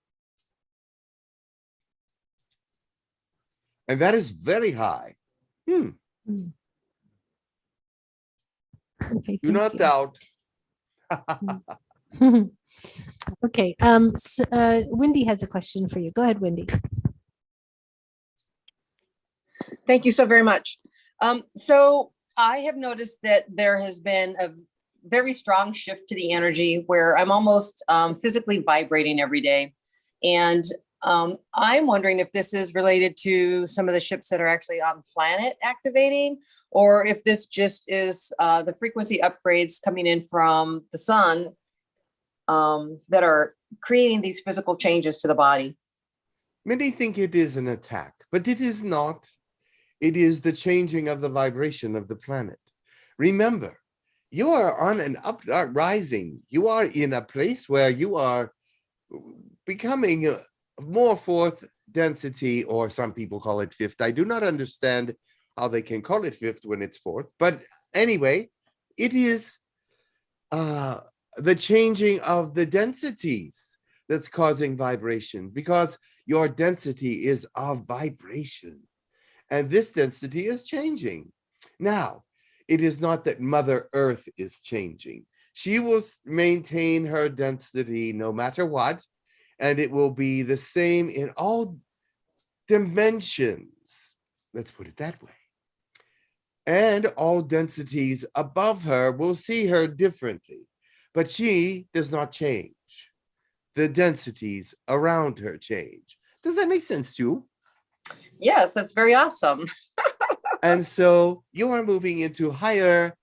And that is very high. Okay, Do not doubt. Okay, Wendy has a question for you. Go ahead, Wendy. Thank you so very much. So I have noticed that there has been a very strong shift to the energy where I'm almost physically vibrating every day. And I'm wondering if this is related to some of the ships that are actually on planet activating, or if this just is the frequency upgrades coming in from the sun that are creating these physical changes to the body. Many think it is an attack, but it is not. It is the changing of the vibration of the planet. Remember, you are on an rising. You are in a place where you are becoming more fourth density, or some people call it fifth. I do not understand how they can call it fifth when it's fourth. But anyway, it is the changing of the densities that's causing vibration, because your density is of vibration. And this density is changing. Now, it is not that Mother Earth is changing. She will maintain her density no matter what, and it will be the same in all dimensions. Let's put it that way. And all densities above her will see her differently, but she does not change. The densities around her change. Does that make sense to you? Yes, that's very awesome. And so you are moving into higher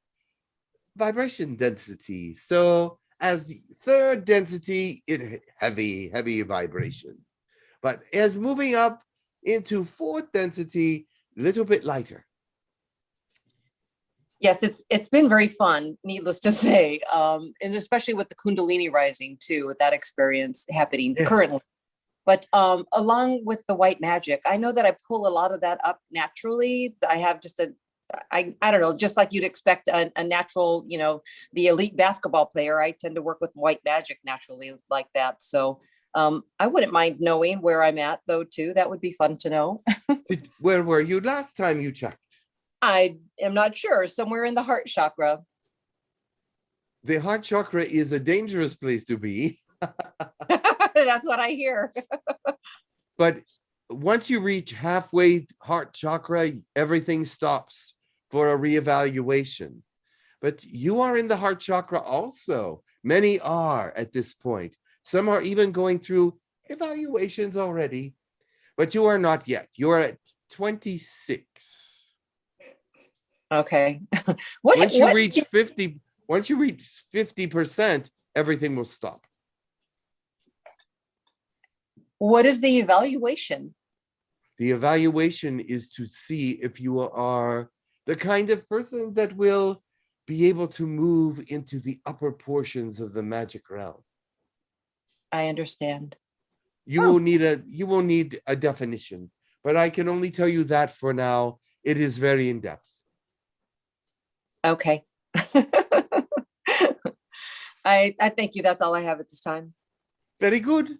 vibration density. So as third density, it heavy vibration. But as moving up into fourth density, little bit lighter. Yes, it's been very fun, needless to say, and especially with the Kundalini rising too, with that experience happening currently. But along with the white magic, I know that I pull a lot of that up naturally. I have just I don't know, just like you'd expect a natural, the elite basketball player, I tend to work with white magic naturally like that. So I wouldn't mind knowing where I'm at though too. That would be fun to know. Where were you last time you checked? I am not sure, somewhere in the heart chakra. The heart chakra is a dangerous place to be. That's what I hear. But once you reach halfway heart chakra, everything stops for a reevaluation. But you are in the heart chakra also. Many are at this point. Some are even going through evaluations already, but you are not yet. You are at 26. Okay. Once you reach 50%, everything will stop. What is the evaluation? The evaluation is to see if you are the kind of person that will be able to move into the upper portions of the magic realm. I understand. You will need a definition, but I can only tell you that for now. It is very in depth. Okay. I thank you. That's all I have at this time. Very good.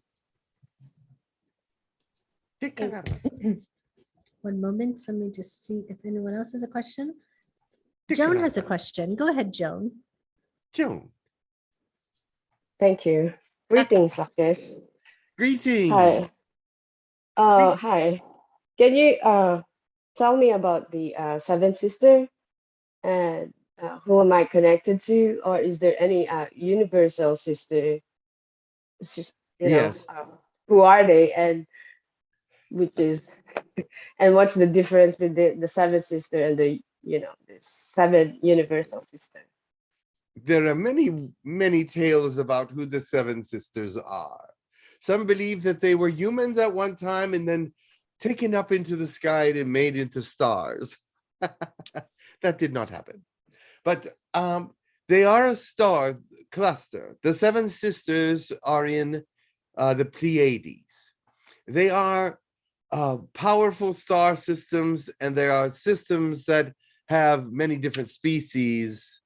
One moment. Let me just see if anyone else has a question. Joan has a question. Go ahead, Joan. Joan. Thank you. Greetings, Lakesh. Greetings. Hi. Hi. Can you tell me about the seven sister, and who am I connected to, or is there any universal sister? Yes. Who are they, and and what's the difference between the seven sister and the seven universal sister? There are many tales about who the seven sisters are. Some believe that they were humans at one time and then taken up into the sky and made into stars. That did not happen. But they are a star cluster. The seven sisters are in the Pleiades. They are powerful star systems, and there are systems that have many different species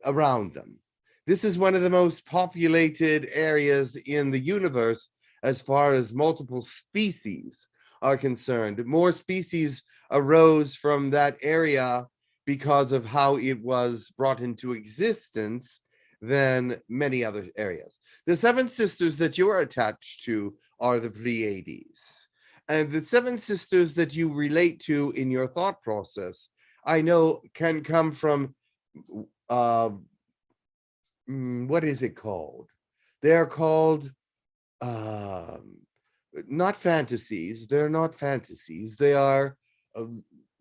around them. This is one of the most populated areas in the universe as far as multiple species are concerned. More species arose from that area because of how it was brought into existence than many other areas. The seven sisters that you are attached to are the Pleiades. And the seven sisters that you relate to in your thought process, I know can come from, what is it called? They're called, not fantasies. They're not fantasies. They are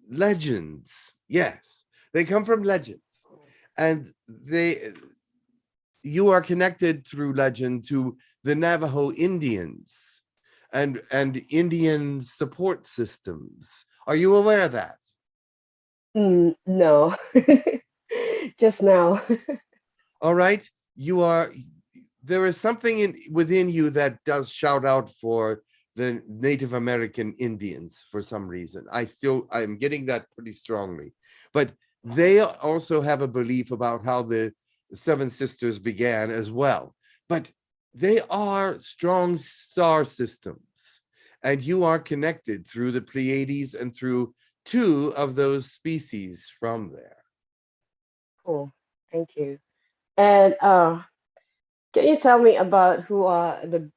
legends. Yes, they come from legends. And you are connected through legend to the Navajo Indians and Indian support systems. Are you aware of that? No. just now. All right. There is something within you that does shout out for the Native American Indians for some reason. I'm getting that pretty strongly. But they also have a belief about how the Seven Sisters began as well. But they are strong star systems, and you are connected through the Pleiades and through 2 of those species from there. Cool. Thank you. And can you tell me about who are the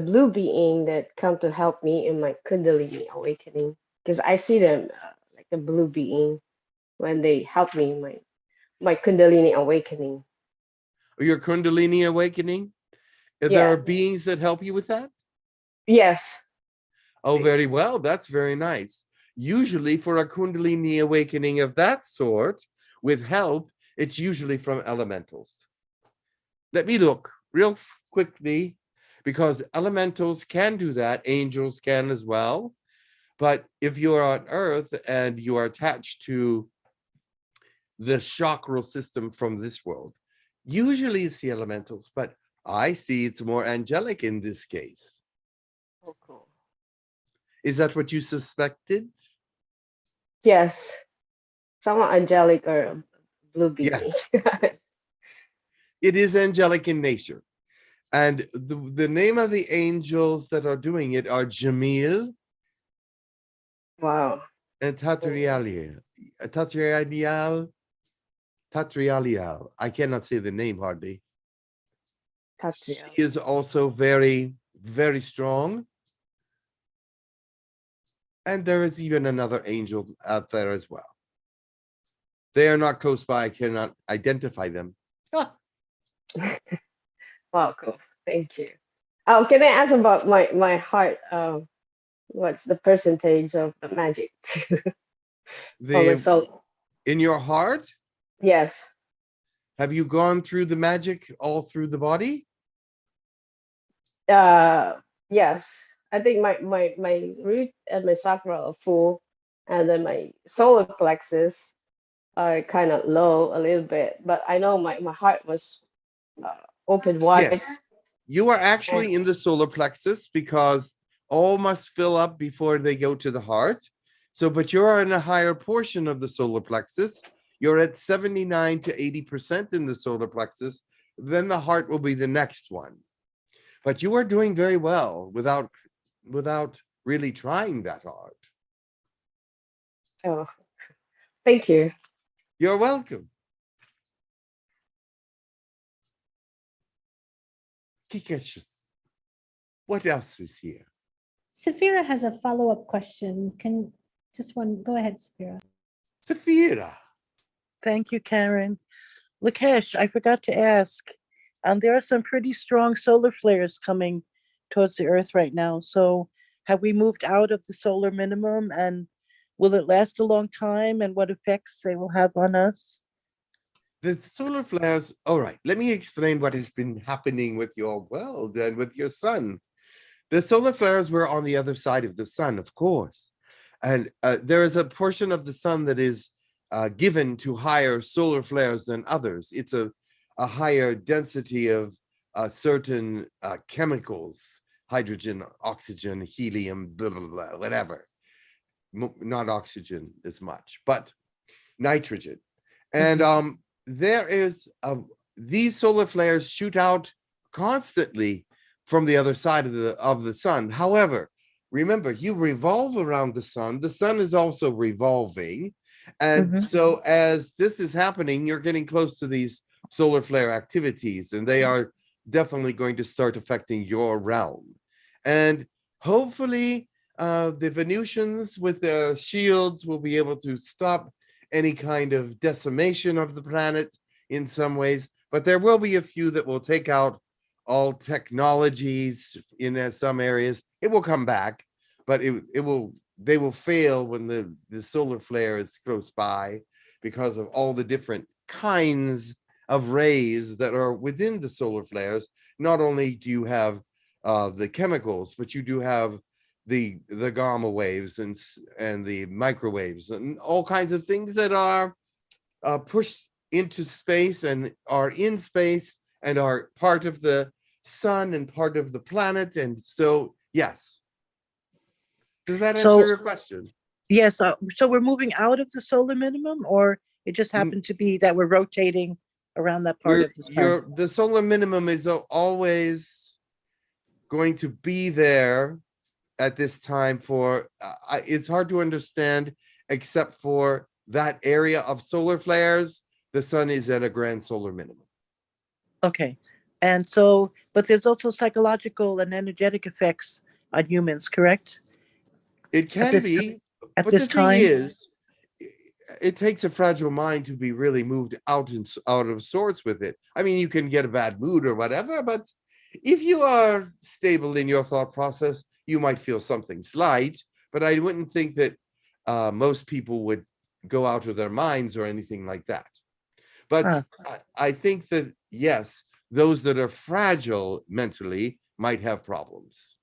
blue being that come to help me in my Kundalini awakening? Because I see them like a blue being when they help me in my Kundalini awakening. Your Kundalini awakening? There Yeah. are beings that help you with that? Yes. Oh, very well. That's very nice. Usually for a Kundalini awakening of that sort, with help, it's usually from elementals. Let me look real quickly, because elementals can do that. Angels can as well. But if you're on Earth and you are attached to the chakral system from this world, usually it's the elementals, but I see it's more angelic in this case. Oh, cool. Is that what you suspected? Yes. Somewhat angelic or a blue being. Yes. It is angelic in nature. And the name of the angels that are doing it are Jamil Wow. and Tatrialiel. Tatrialiel. I cannot say the name hardly. She Tatria. is also very, very strong. And there is even another angel out there as well. They are not close by. I cannot identify them. Ah, Wow, cool. Thank you. Can I ask about my heart? What's the percentage of the magic for my soul? in your heart, Yes. have you gone through the magic all through the body? Yes. I think my root and my chakra are full, and then my solar plexus are kind of low a little bit. But I know my heart was open wide. Yes. You are actually in the solar plexus, because all must fill up before they go to the heart. So, but you're in a higher portion of the solar plexus. You're at 79 to 80% in the solar plexus. Then the heart will be the next one. But you are doing very well without really trying that hard. Oh, thank you. You're welcome. Kikeshis. What else is here? Safira has a follow-up question. Go ahead, Safira. Safira. Thank you, Karen. Lakesh, I forgot to ask. There are some pretty strong solar flares coming towards the Earth right now. So have we moved out of the solar minimum, and will it last a long time, and what effects they will have on us? The solar flares, all right, let me explain what has been happening with your world and with your sun. The solar flares were on the other side of the sun, of course. And there is a portion of the sun that is given to higher solar flares than others. It's a higher density of certain chemicals, hydrogen, oxygen, helium, blah, blah, blah, whatever. Not oxygen as much, but nitrogen. And there is these solar flares shoot out constantly from the other side of the sun. However, remember, you revolve around the sun. The sun is also revolving. And so as this is happening, you're getting close to these solar flare activities, and they are definitely going to start affecting your realm. And hopefully the Venusians with their shields will be able to stop any kind of decimation of the planet in some ways, but there will be a few that will take out all technologies in some areas. It will come back, but they will fail when the solar flare is close by, because of all the different kinds of rays that are within the solar flares. Not only do you have the chemicals, but you do have the gamma waves and the microwaves and all kinds of things that are pushed into space and are in space and are part of the sun and part of the planet. And so, yes. Does that answer So- your question? Yes, so we're moving out of the solar minimum, or it just happened to be that we're rotating around that part of the sun? The solar minimum is always going to be there at this time for, it's hard to understand, except for that area of solar flares, the sun is at a grand solar minimum. Okay, and so, but there's also psychological and energetic effects on humans, correct? It can this be, at but this the thing time? is, it takes a fragile mind to be really moved out of sorts with it. I mean, you can get a bad mood or whatever, but if you are stable in your thought process, you might feel something slight, but I wouldn't think that most people would go out of their minds or anything like that. But I think that, yes, those that are fragile mentally might have problems.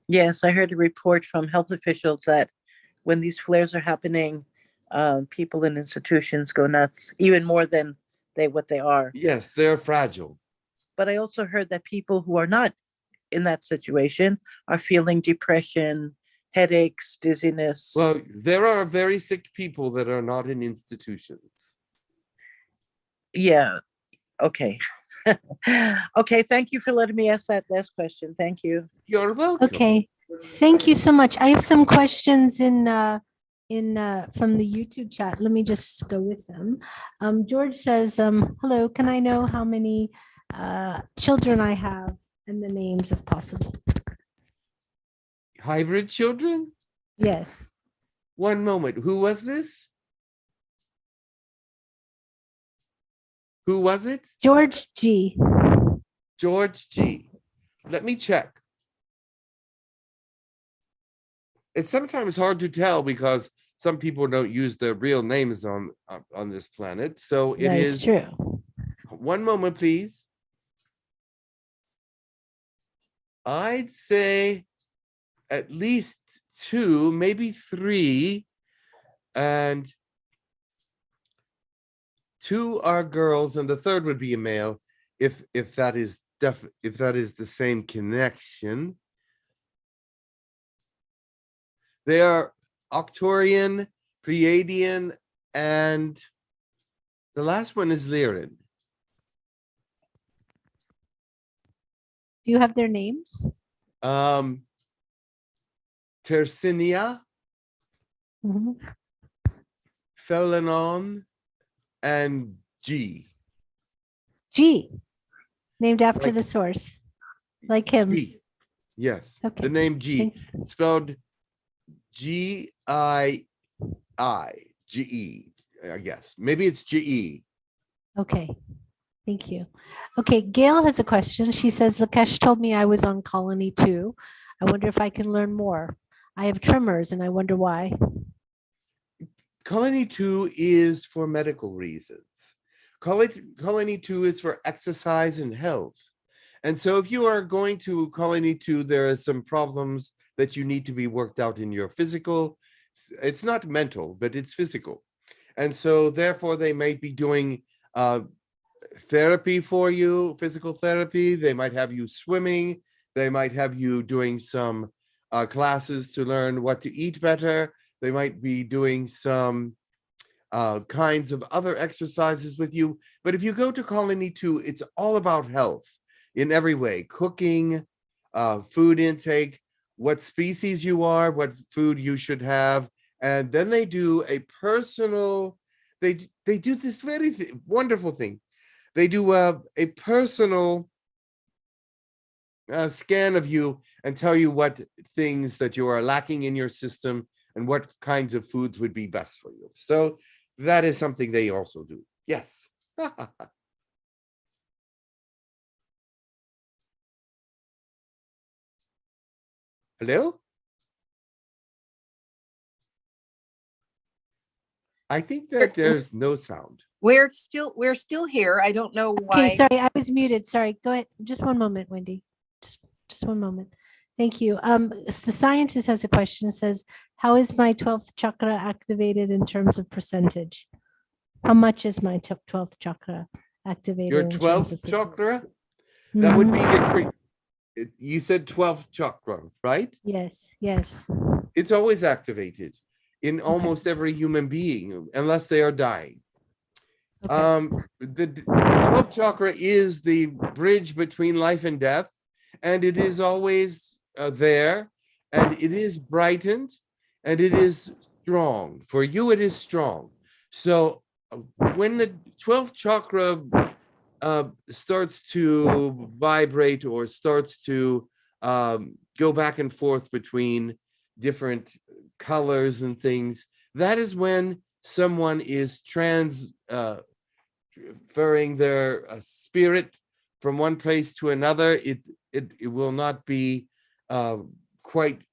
Yes, I heard a report from health officials that when these flares are happening, people in institutions go nuts, even more than what they are. Yes, they're fragile. But I also heard that people who are not in that situation are feeling depression, headaches, dizziness. Well, there are very sick people that are not in institutions. Yeah, okay. Okay, thank you for letting me ask that last question. Thank you. You're welcome. Okay, thank you so much. I have some questions in from the YouTube chat. Let me just go with them. George says, hello, can I know how many children I have and the names if possible? Hybrid children? Yes. One moment. Who was this? Who was it? George G. George G. Let me check. It's sometimes hard to tell because some people don't use their real names on this planet. So it That is true. One moment, please. I'd say at least 2, maybe 3, and 2 are girls, and the third would be a male, if that is the same connection. They are Octorian, Pleiadian, and the last one is Lyran. Do you have their names? Tersinia, Mhm. Felanon, and G. G, named after Like- the source, like him. G. Yes. Okay. The name G. Thank It's spelled G-I-I. G-E, I guess. Maybe it's G-E. Okay, thank you. Okay, Gail has a question. She says, Lakesh told me I was on colony 2. I wonder if I can learn more. I have tremors and I wonder why. Colony 2 is for medical reasons. Colony 2 is for exercise and health. And so if you are going to colony 2, there are some problems that you need to be worked out in your physical. It's not mental, but it's physical. And so therefore they may be doing therapy for you, physical therapy. They might have you swimming. They might have you doing some classes to learn what to eat better. They might be doing some kinds of other exercises with you. But if you go to colony 2, it's all about health in every way: cooking, food intake, what species you are, what food you should have. And then they do a personal, they do this very wonderful thing. They do a personal scan of you and tell you what things that you are lacking in your system and what kinds of foods would be best for you. So that is something they also do. Yes. Hello? I think that there's no sound. We're still here. I don't know why. Okay, sorry, I was muted. Sorry, go ahead. Just one moment, Wendy. Just one moment. Thank you. The scientist has a question. It says, how is my 12th chakra activated in terms of percentage? How much is my 12th chakra activated? Your in terms 12th of percent? chakra, that would be Mhm. you said 12th chakra, right? Yes, yes. It's always activated in Okay. almost every human being, unless they are dying. Okay. The 12th chakra is the bridge between life and death, and it is always there, and it is brightened, and it is strong. For you, it is strong. So when the 12th chakra starts to vibrate or starts to go back and forth between different colors and things, that is when someone is transferring their spirit from one place to another. It will not be quite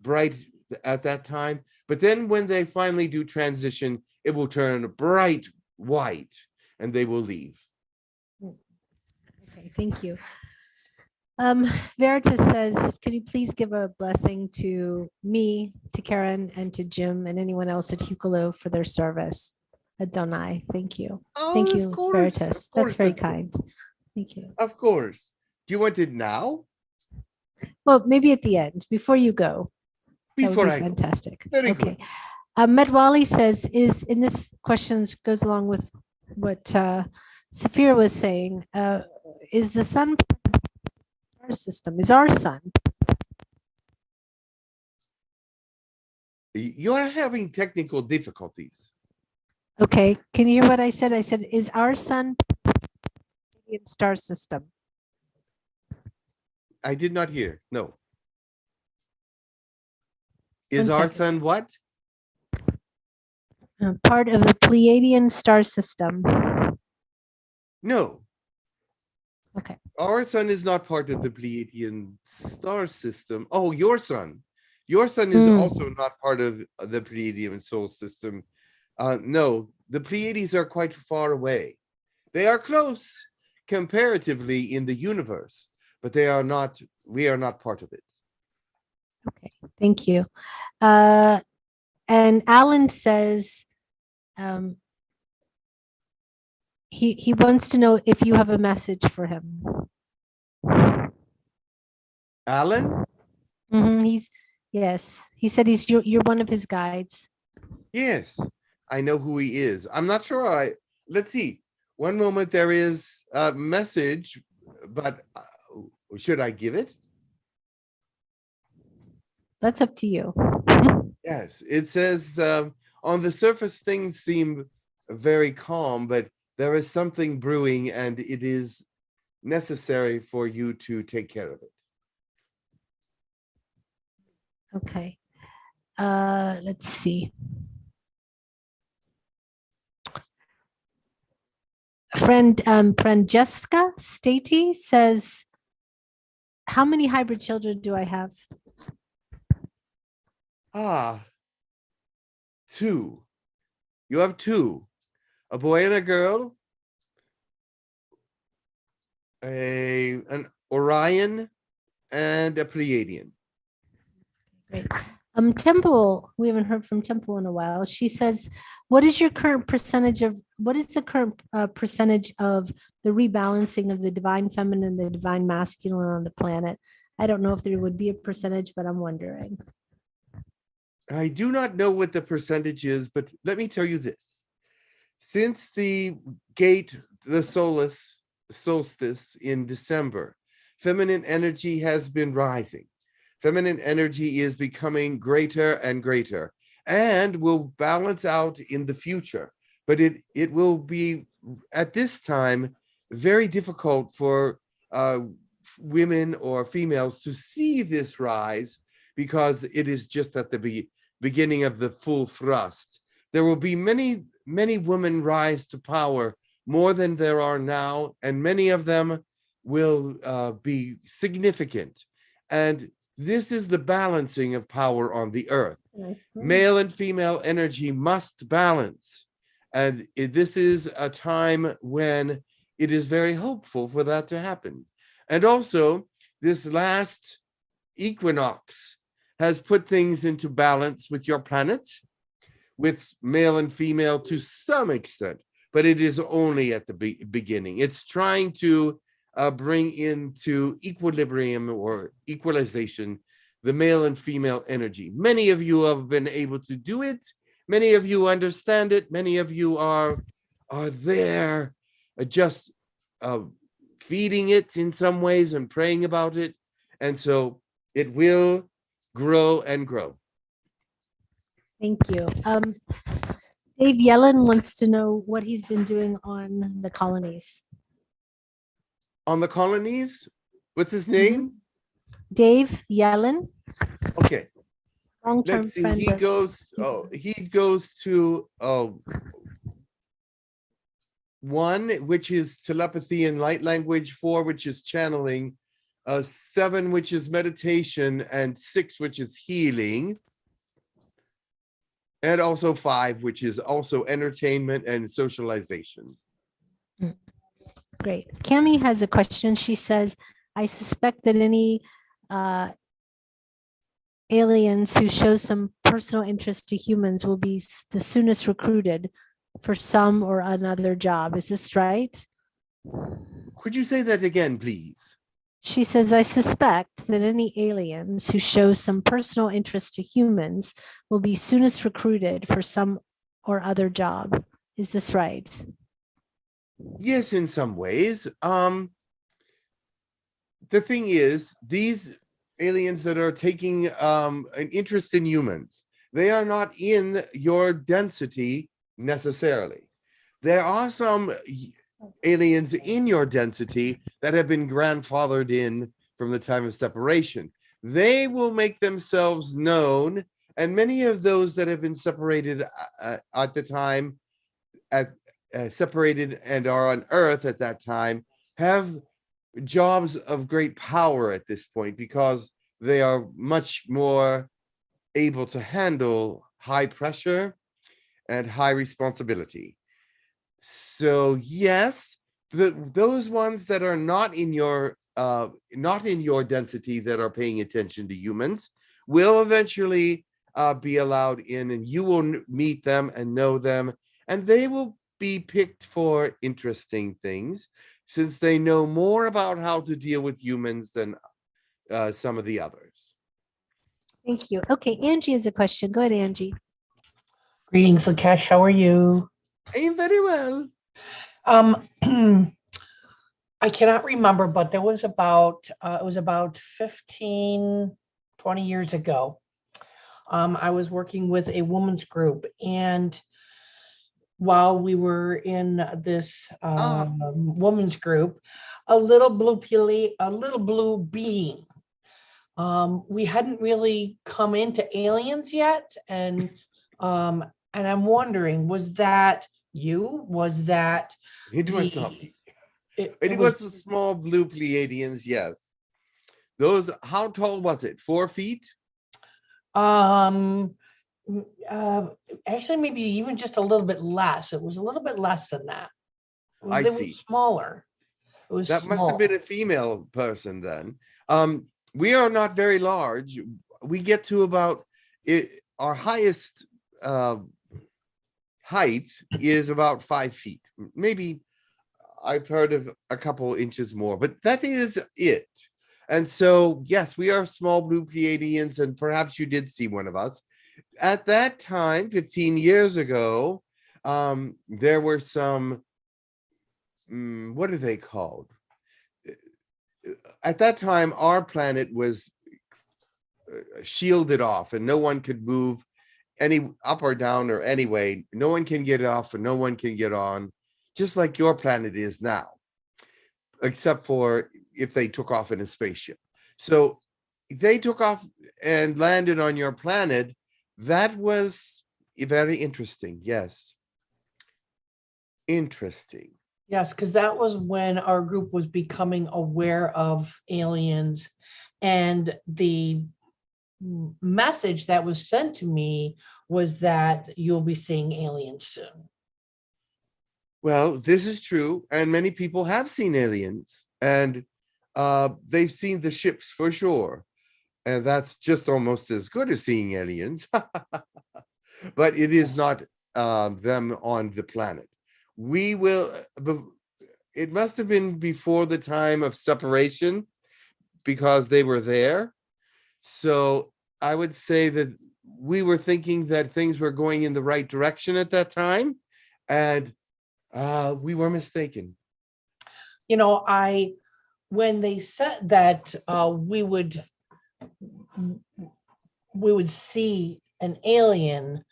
bright at that time, but then when they finally do transition, it will turn bright white and they will leave. Okay, thank you. Veritas says, could you please give a blessing to me, to Karen, and to Jim, and anyone else at Hucolo for their service? Adonai, thank you. Thank Oh, you, of course, Veritas. of That's course, very of course. kind. Thank you. Of course. Do you want it now? Well, maybe at the end, before you go. That would Before be I go. fantastic. Very Okay. good. Medwali says, in this question goes along with what Saphira was saying, is the sun our system? Is our sun? You're having technical difficulties. Okay, can you hear what I said? I said, is our sun in star system? I did not hear. No. Is One our second. sun what? Part of the Pleiadian star system? No. Okay. Our sun is not part of the Pleiadian star system. Oh, your sun. Your sun is also not part of the Pleiadian solar system. No, the Pleiades are quite far away. They are close comparatively in the universe, but they are not, we are not part of it. Okay, thank you. And Alan says, he wants to know if you have a message for him. Alan? Yes, he said you're one of his guides. Yes, I know who he is. I'm not sure. Let's see. One moment, there is a message, but should I give it? That's up to you. Yes, it says on the surface things seem very calm, but there is something brewing and it is necessary for you to take care of it. Okay. Let's see. Friend Francesca Stati says, how many hybrid children do I have? Two. You have two, a boy and a girl, an Orion and a Pleiadian. Great. Temple, we haven't heard from Temple in a while. She says, what is the current percentage of the rebalancing of the divine feminine and the divine masculine on the planet? I don't know if there would be a percentage, but I'm wondering. I do not know what the percentage is, but let me tell you this. Since the solstice in December, feminine energy has been rising. Feminine energy is becoming greater and greater and will balance out in the future. But it will be, at this time, very difficult for women or females to see this rise because it is just at the beginning of the full thrust. There will be many, many women rise to power, more than there are now, and many of them will be significant. And this is the balancing of power on the earth. Male and female energy must balance. And this is a time when it is very hopeful for that to happen. And also, this last equinox has put things into balance with your planet, with male and female to some extent. but it is only at the beginning. It's trying to bring into equilibrium or equalization the male and female energy. Many of you have been able to do it. Many of you understand it. Many of you are there just feeding it in some ways and praying about it. And so it will grow and grow. Thank you. Dave Yellen wants to know what he's been doing on the colonies. On the colonies? What's his name? Dave Yellen, Okay. long-term Let's see. friend. He goes to one, which is telepathy and light language, 4, which is channeling, 7, which is meditation, and 6, which is healing. And also 5, which is also entertainment and socialization. Great. Cami has a question. She says, I suspect that any aliens who show some personal interest to humans will be the soonest recruited for some or another job. Is this right? Could you say that again, please? She says, I suspect that any aliens who show some personal interest to humans will be soonest recruited for some or other job. Is this right? Yes, in some ways. The thing is, these aliens that are taking an interest in humans, they are not in your density necessarily. There are some aliens in your density that have been grandfathered in from the time of separation. They will make themselves known, and many of those that have been separated at the time, separated and are on Earth at that time, have jobs of great power at this point because they are much more able to handle high pressure and high responsibility. So yes, those ones that are not in your density that are paying attention to humans will eventually be allowed in, and you will meet them and know them, and they will be picked for interesting things since they know more about how to deal with humans than some of the others. Thank you. Okay, Angie has a question. Go ahead, Angie. Greetings, Lakesh. How are you? I'm very well. I cannot remember, but there was about it was about 15, 20 years ago. I was working with a women's group, and while we were in this women's group, a little blue being. We hadn't really come into aliens yet, and I'm wondering, was that you? Was that It was not. It was the small blue Pleiadians, yes. Those, how tall was it? 4 feet? Actually, maybe even just a little bit less. It was a little bit less than that. I They see. were smaller. It was That must have been a female person then. We are not very large. We get to about our highest height is about 5 feet. Maybe I've heard of a couple inches more, but that is it. And so, yes, we are small blue Pleiadians, and perhaps you did see one of us. At that time, 15 years ago, there were some, what are they called? At that time, our planet was shielded off and no one could move any up or down or any way. No one can get off and no one can get on, just like your planet is now, except for if they took off in a spaceship. So they took off and landed on your planet. That was very interesting. Yes. Interesting. Yes, because that was when our group was becoming aware of aliens, and the message that was sent to me was that you'll be seeing aliens soon. Well, this is true, and many people have seen aliens, and they've seen the ships for sure, and that's just almost as good as seeing aliens. But it is not them on the planet. we will, it must have been before the time of separation because they were there. So I would say that we were thinking that things were going in the right direction at that time, and we were mistaken. You know, when they said that we would see an alien,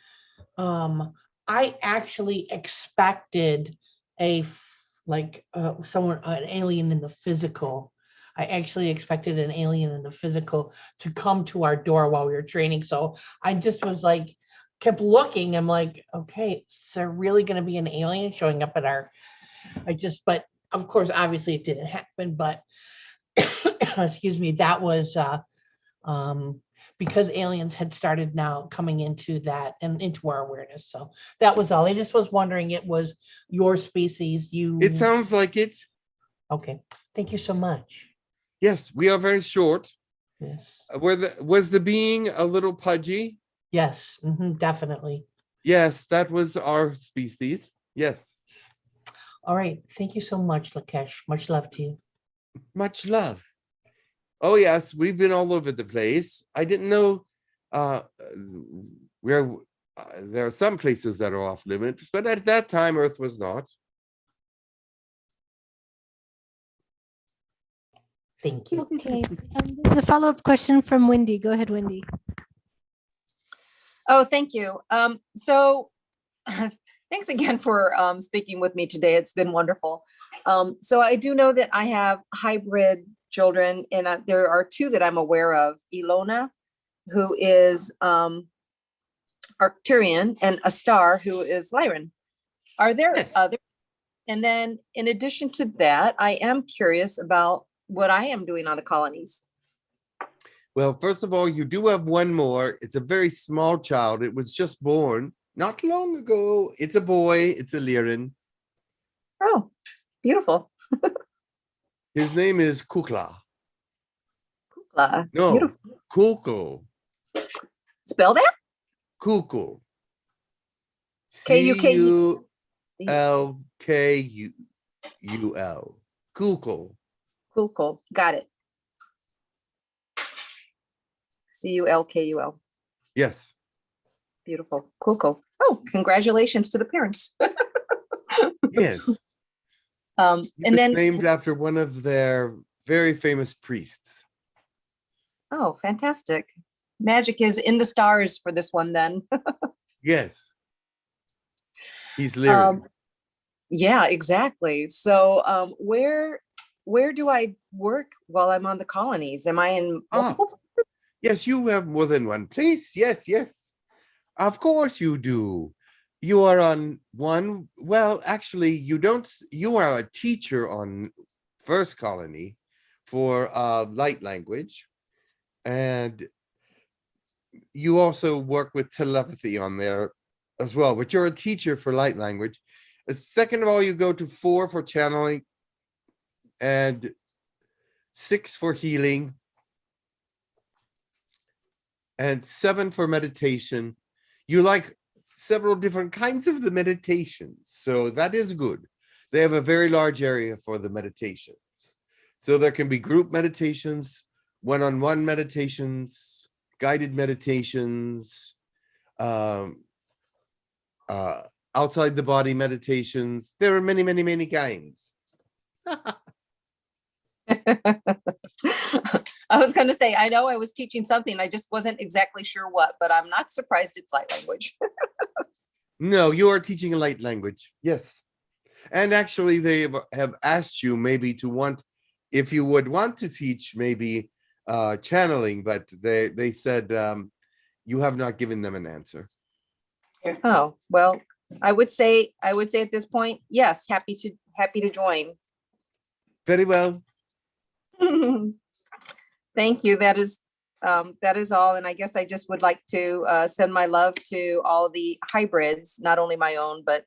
I actually expected someone, an alien in the physical. I actually expected an alien in the physical to come to our door while we were training. So I just was like, kept looking. I'm like, okay, is there really going to be an alien showing up at our? But of course, obviously it didn't happen. But excuse me, that was because aliens had started now coming into that and into our awareness. So that was all. I just was wondering, it was your species. It sounds like it. Okay. Thank you so much. Yes, we are very short. Yes. Was the being a little pudgy? Yes, definitely. Yes, that was our species. Yes. All right. Thank you so much, Lakesh. Much love to you. Much love. Oh yes, we've been all over the place. I didn't know where there are some places that are off limits, but at that time Earth was not. Thank you. Okay. The follow-up question from Wendy. Go ahead, Wendy. Oh, thank you. So thanks again for speaking with me today. It's been wonderful. So I do know that I have hybrid children, and there are two that I'm aware of. Ilona, who is Arcturian, and Astar, who is Lyran. Are there other? And then in addition to that, I am curious about what I am doing on the colonies. Well, first of all, you do have one more. It's a very small child. It was just born not long ago. It's a boy. It's a Lyran. Oh, beautiful. His name is Kukla. Kukla. No, Beautiful. Hucolo. Spell that? Hucolo. K-U-K-U. Culkull. Hucolo. Hucolo. Got it. Culkul. Yes. Beautiful. Hucolo. Oh, congratulations to the parents. Yes. And then named after one of their very famous priests. oh, fantastic. Magic is in the stars for this one then. Yes. He's Lyran. Yeah, exactly. So where do I work while I'm on the colonies? Am I in multiple? Yes, you have more than one place. Yes, yes. Of course you do. You are on one. Well, actually, you don't. You are a teacher on first colony for light language. And you also work with telepathy on there as well, but you're a teacher for light language. Second of all, you go to 4 for channeling and 6 for healing and 7 for meditation. You like several different kinds of the meditations, so that is good. They have a very large area for the meditations. So there can be group meditations, one-on-one meditations, guided meditations, outside the body meditations. There are many, many, many kinds. I was going to say, I know I was teaching something. I just wasn't exactly sure what, but I'm not surprised it's light language. No, you are teaching a light language. Yes. And actually, they have asked you maybe to want, if you would want to teach maybe channeling, but they said you have not given them an answer. Oh, well, I would say at this point, yes, happy to join. Very well. Thank you. That is all. And I guess I just would like to send my love to all the hybrids, not only my own, but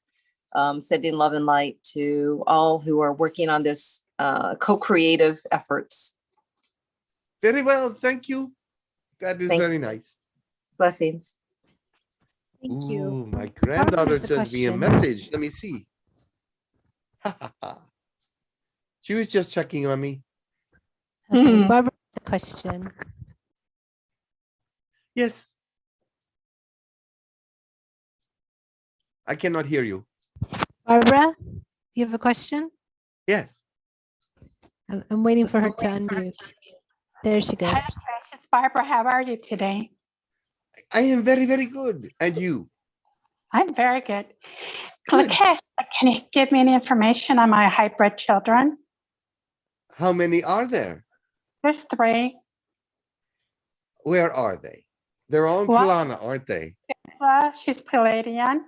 sending love and light to all who are working on this co-creative efforts. Very well. Thank you. That is very nice. Blessings. Thank you. Ooh, my granddaughter has a sent me a question. message. Let me see. She was just checking on me. Okay, Barbara has a question. Yes. I cannot hear you. Barbara, you have a question? Yes. I'm waiting for her to unmute. There she goes. Hi, Lakesh. It's Barbara. How are you today? I am very, very good. And you? I'm very good. Good. Lakesh, can you give me any information on my hybrid children? How many are there? There's 3. Where are they? They're all in One Plana, aren't they? is, she's Palladian.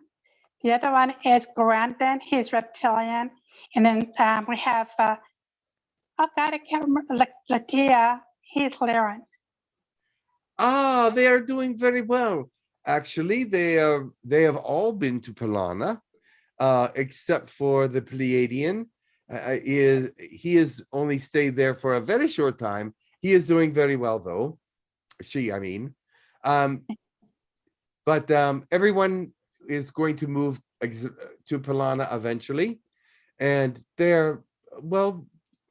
The other one is Grandin. He's reptilian. And then we have, oh God, I can't remember, Latia. He's Lyran. Ah, they are doing very well. Actually, they have all been to Plana, except for the Pleiadian. He has only stayed there for a very short time. He is doing very well, though. She, I mean. But everyone is going to move to Plana eventually. And they're, well,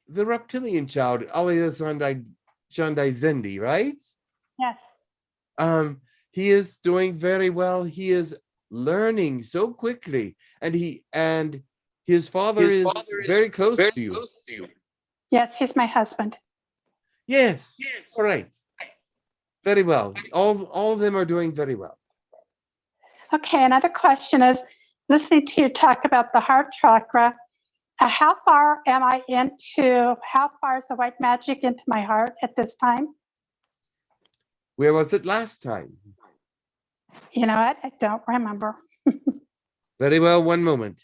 the reptilian child, Alia Shandai Zendi, right? Yes. He is doing very well. He is learning so quickly. And his father is very close to you. Yes, he's my husband. Yes. All right. Very well. All of them are doing very well. Okay, another question is, listening to you talk about the heart chakra, how far is the white magic into my heart at this time? Where was it last time? You know what? I don't remember. Very well. One moment.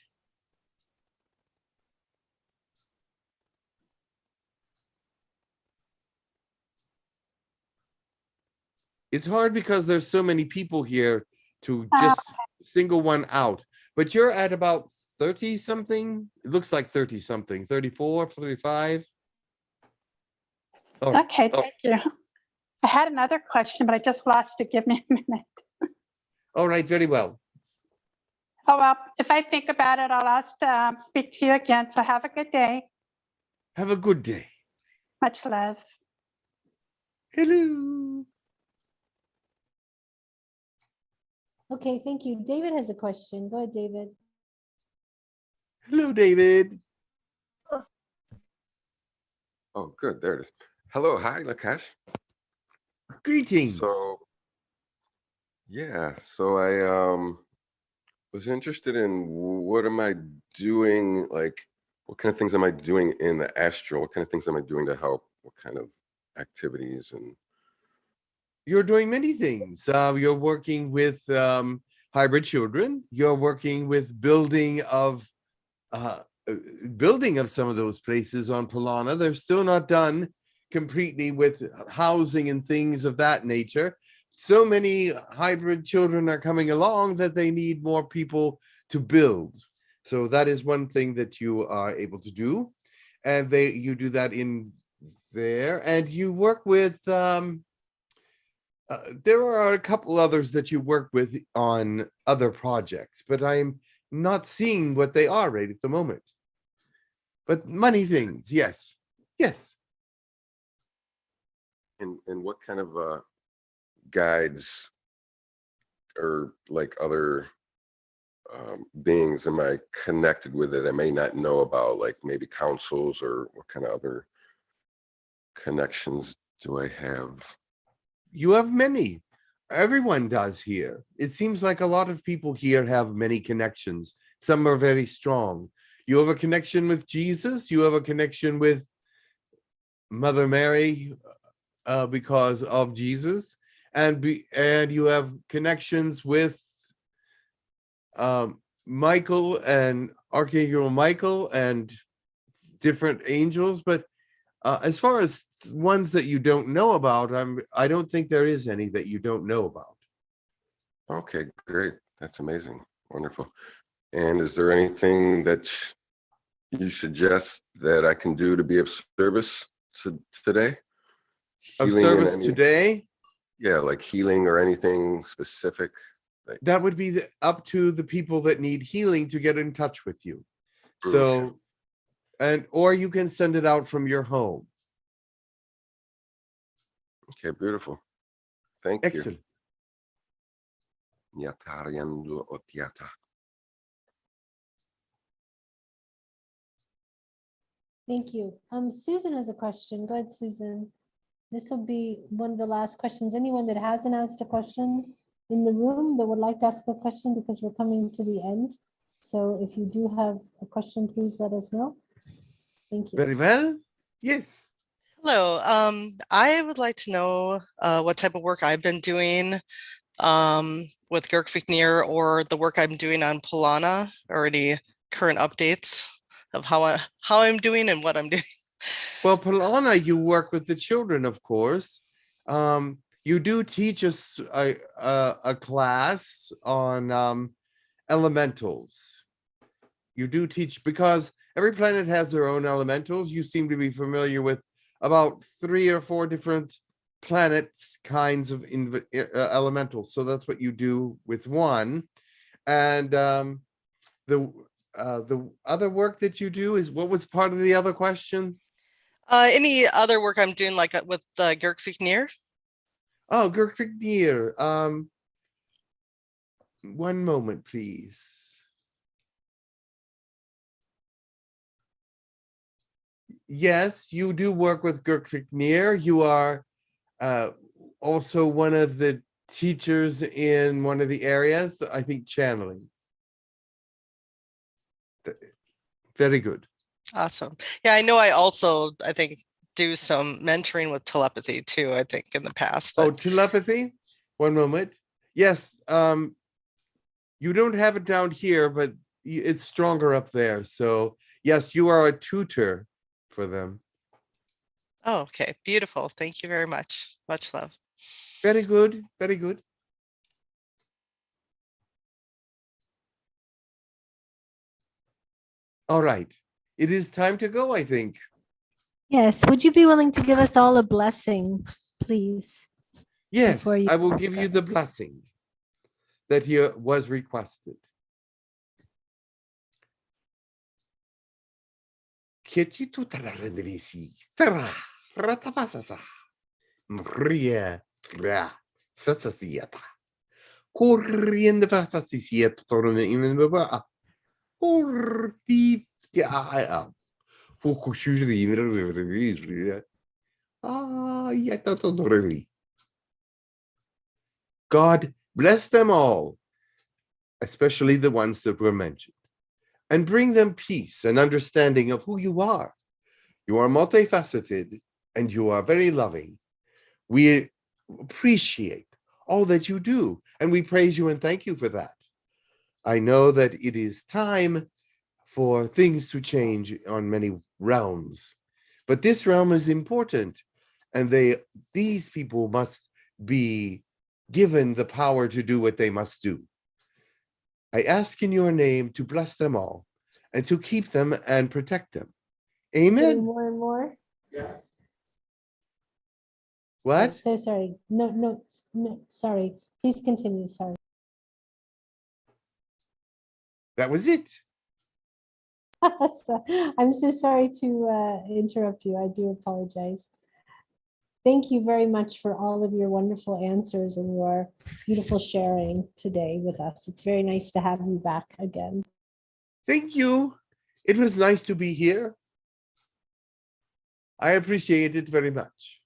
It's hard because there's so many people here to just single one out. But you're at about 30 something. It looks like 30 something, 34, 35. Oh, Okay, thank you. I had another question, but I just lost it. Give me a minute. all right. Very well. Oh, well, if I think about it, I'll speak to you again. So have a good day. Have a good day. Much love. Hello. Okay, thank you. David has a question. Go ahead, David. Hello, David. Oh, good. There it is. Hello. Hi, Lakesh. Greetings. So, yeah. So I was interested in what am I doing? Like, what kind of things am I doing in the astral? What kind of things am I doing to help? What kind of activities and You're doing many things. You're working with hybrid children. You're working with building of some of those places on Plana. They're still not done completely with housing and things of that nature. So many hybrid children are coming along that they need more people to build. So that is one thing that you are able to do. And you do that in there. And you work with there are a couple others that you work with on other projects, but I'm not seeing what they are right at the moment. But many things, yes. Yes. and what kind of guides or like other beings am I connected with that I may not know about, like maybe councils, or what kind of other connections do I have? You have many. Everyone does here. It seems like a lot of people here have many connections. Some are very strong. You have a connection with Jesus. You have a connection with Mother Mary because of Jesus, and you have connections with Michael and Archangel Michael and different angels. But as far as ones that you don't know about, I don't think there is any that you don't know about. Okay, great. That's amazing. Wonderful. And is there anything that you suggest that I can do to be of service today? Of Healing in service any- today? Yeah, like healing or anything specific. That would be up to the people that need healing to get in touch with you. So or you can send it out from your home. Okay, beautiful. Thank you. Excellent. Yatariandu otiata. Thank you. Susan has a question. Go ahead, Susan. This will be one of the last questions. Anyone that hasn't asked a question in the room that would like to ask a question, because we're coming to the end. So if you do have a question, please let us know. Thank you. Very well. Yes. Hello. I would like to know what type of work I've been doing with Girkviknir, or the work I'm doing on Polana, or any current updates of how I'm doing and what I'm doing. Well, Polana, you work with the children, of course. You do teach us a class on elementals. You do teach, because every planet has their own elementals. You seem to be familiar with about 3 or 4 different planets kinds of elementals. So that's what you do with one. And the other work that you do is, what was part of the other question? Any other work I'm doing, like with Girkviknir? Oh, Girkviknir. One moment, please. Yes, you do work with Girkviknir. You are also one of the teachers in one of the areas, I think channeling. Very good. Awesome. Yeah, I know I think do some mentoring with telepathy too, I think in the past. Oh, But telepathy? One moment. Yes, you don't have it down here, but it's stronger up there. So yes, you are a tutor for them. oh, okay, beautiful. Thank you very much. Much love. Very good. Very good. All right. It is time to go, I think. Yes, would you be willing to give us all a blessing, please? Yes, Before you I will give you the blessing that here was requested. Corriendo fast si siete torna in baba. Corti ya. Poco shuri. Ah, yet really. God bless them all, especially the ones that were mentioned, and bring them peace and understanding of who you are. You are multifaceted and you are very loving. We appreciate all that you do, and we praise you and thank you for that. I know that it is time for things to change on many realms, but this realm is important, and these people must be given the power to do what they must do. I ask in your name to bless them all and to keep them and protect them. getting Amen. more and more? What? So sorry. No, sorry. Please continue. Sorry. That was it. So, I'm so sorry to interrupt you. I do apologize. Thank you very much for all of your wonderful answers and your beautiful sharing today with us. It's very nice to have you back again. Thank you. It was nice to be here. I appreciate it very much.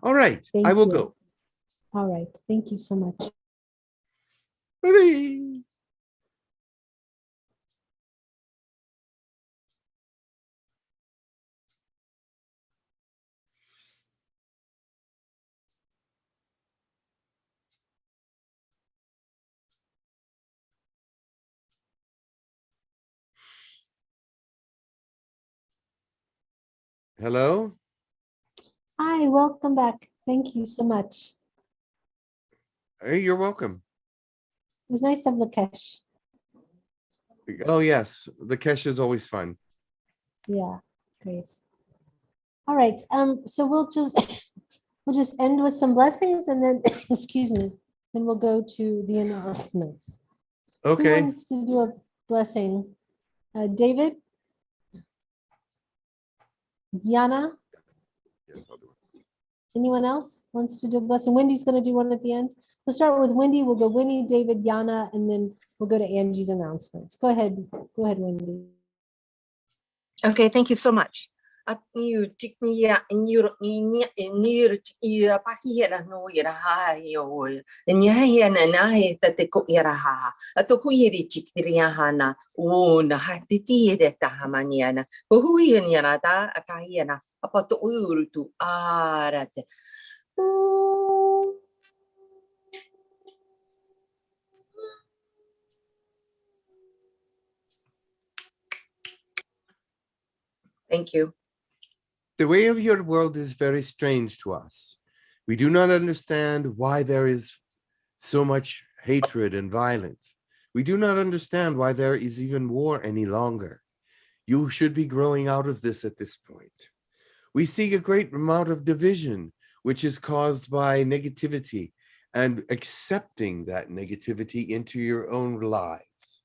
All right, Thank I will you. go. All right. Thank you so much. Bye. Hello. Hi, welcome back. Thank you so much. Hey, you're welcome. It was nice to have Lakesh. Oh yes, the cash is always fun. Yeah, great. All right. So we'll just end with some blessings and then excuse me, then we'll go to the announcements. Who Okay. wants to do a blessing? David? Yana? Yes, I'll do it. Anyone else wants to do a blessing? Wendy's going to do one at the end. We'll start with Wendy. We'll go Wendy, David, Yana, and then we'll go to Angie's announcements. Go ahead. Go ahead, Wendy. Okay, thank you so much. At you tik me in your near ear pahiera no yaraha yo and yahan and I that the cook yaraha at the huiri chikiriahana o na hatiti de tahamaniana who in yanata a kahiana about the uru to arate. Thank you. The way of your world is very strange to us. We do not understand why there is so much hatred and violence. We do not understand why there is even war any longer. You should be growing out of this at this point. We see a great amount of division, which is caused by negativity, and accepting that negativity into your own lives.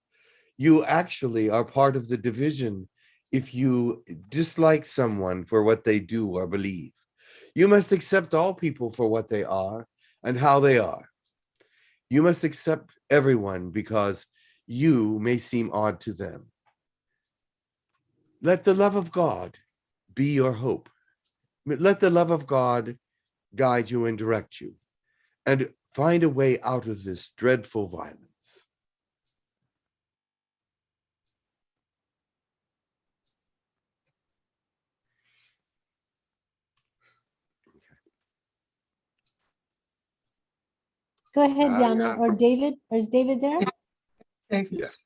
You actually are part of the division if you dislike someone for what they do or believe. You must accept all people for what they are and how they are. You must accept everyone because you may seem odd to them. Let the love of God be your hope. Let the love of God guide you and direct you, and find a way out of this dreadful violence. Go ahead, Yana, or David. Or is David there? Yes.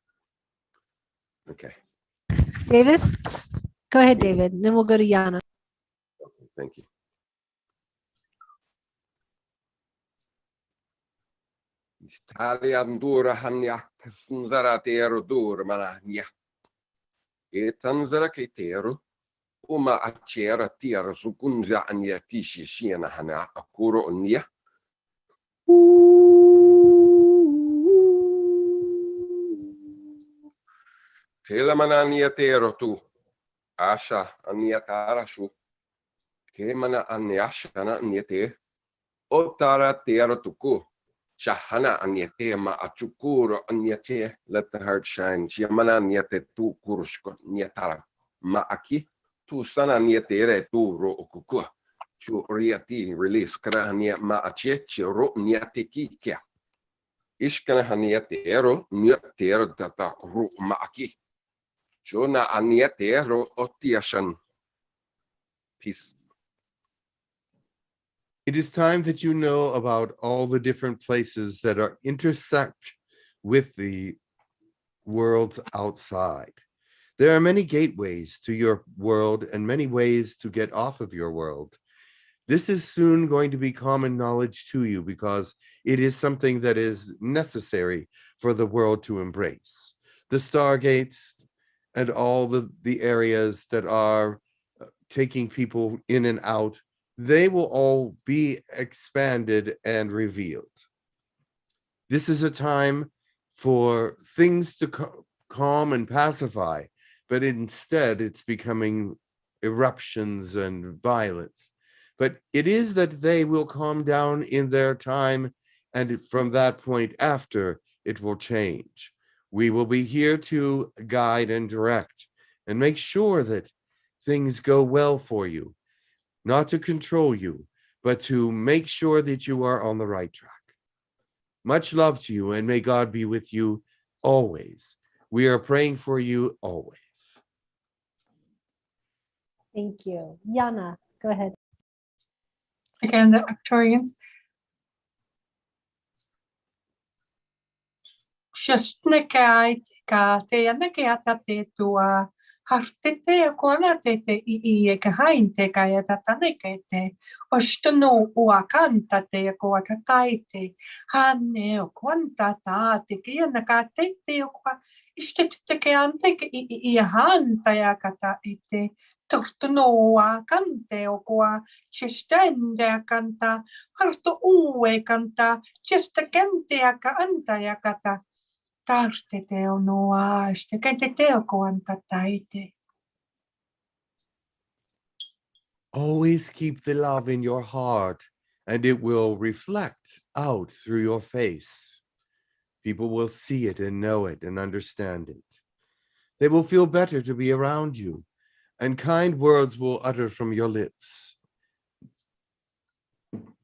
Okay. David? Go ahead, David. Then we'll go to Yana. Okay, thank you. Italiandura hanyak sanzara tero dur mananya. Etanzara ketero. Uma achera tiara sukunza anya tishi shiana hana akuro onia. Tela manania tero tu. Asha ania tarashu. Ke mana aniasha na aniete. Otara tero tuku. Shahana aniete ma achukuro aniete. Let the heart shine. Shiamana aniete tu kurushko nietara. Ma aki. Tu sana nietere tu ro okukua. Chu riati release kara ania ma ache ro niate kikia. Ishkana haniate ero niatero tata ro ma aki. Chuna aniate ro otiashan. Peace. It is time that you know about all the different places that are intersect with the worlds outside. There are many gateways to your world and many ways to get off of your world. This is soon going to be common knowledge to you because it is something that is necessary for the world to embrace. The stargates and all the areas that are taking people in and out, they will all be expanded and revealed. This is a time for things to calm and pacify, but instead it's becoming eruptions and violence. But it is that they will calm down in their time, and from that point after, it will change. We will be here to guide and direct and make sure that things go well for you, not to control you, but to make sure that you are on the right track. Much love to you, and may God be with you always. We are praying for you always. Thank you. Yana, go ahead. Again, the Arcturians. Shashnekai ka te anakeata te tua hartete kona te I ka hain te kai tataneke te ostano ua kanta te ko akatai te hane o kwanta ta te kia naka te o kwa ishte ke ante ke I hanta ya kata te tortono ua kante o kwa chistende kanta harto ue kanta chista kente aka anta ya kata Tarte te o noa este ke te o ko antataite. Always keep the love in your heart, and it will reflect out through your face. People will see it and know it and understand it. They will feel better to be around you, and kind words will utter from your lips.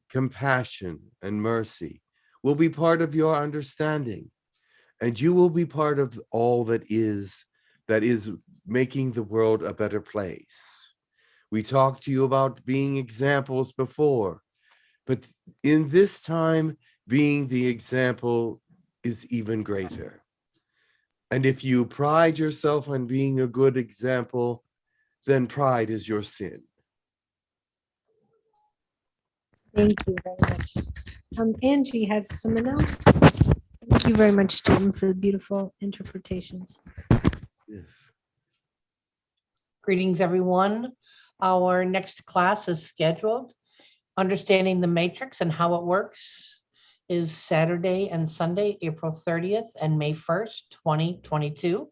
Compassion and mercy will be part of your understanding, and you will be part of all that is making the world a better place. We talked to you about being examples before, but in this time, being the example is even greater. And if you pride yourself on being a good example, then pride is your sin. Thank you very much. Angie has some announcements. Thank you very much, Jim, for the beautiful interpretations. Yes. Greetings, everyone. Our next class is scheduled. Understanding the Matrix and How It Works is Saturday and Sunday, April 30th and May 1st, 2022.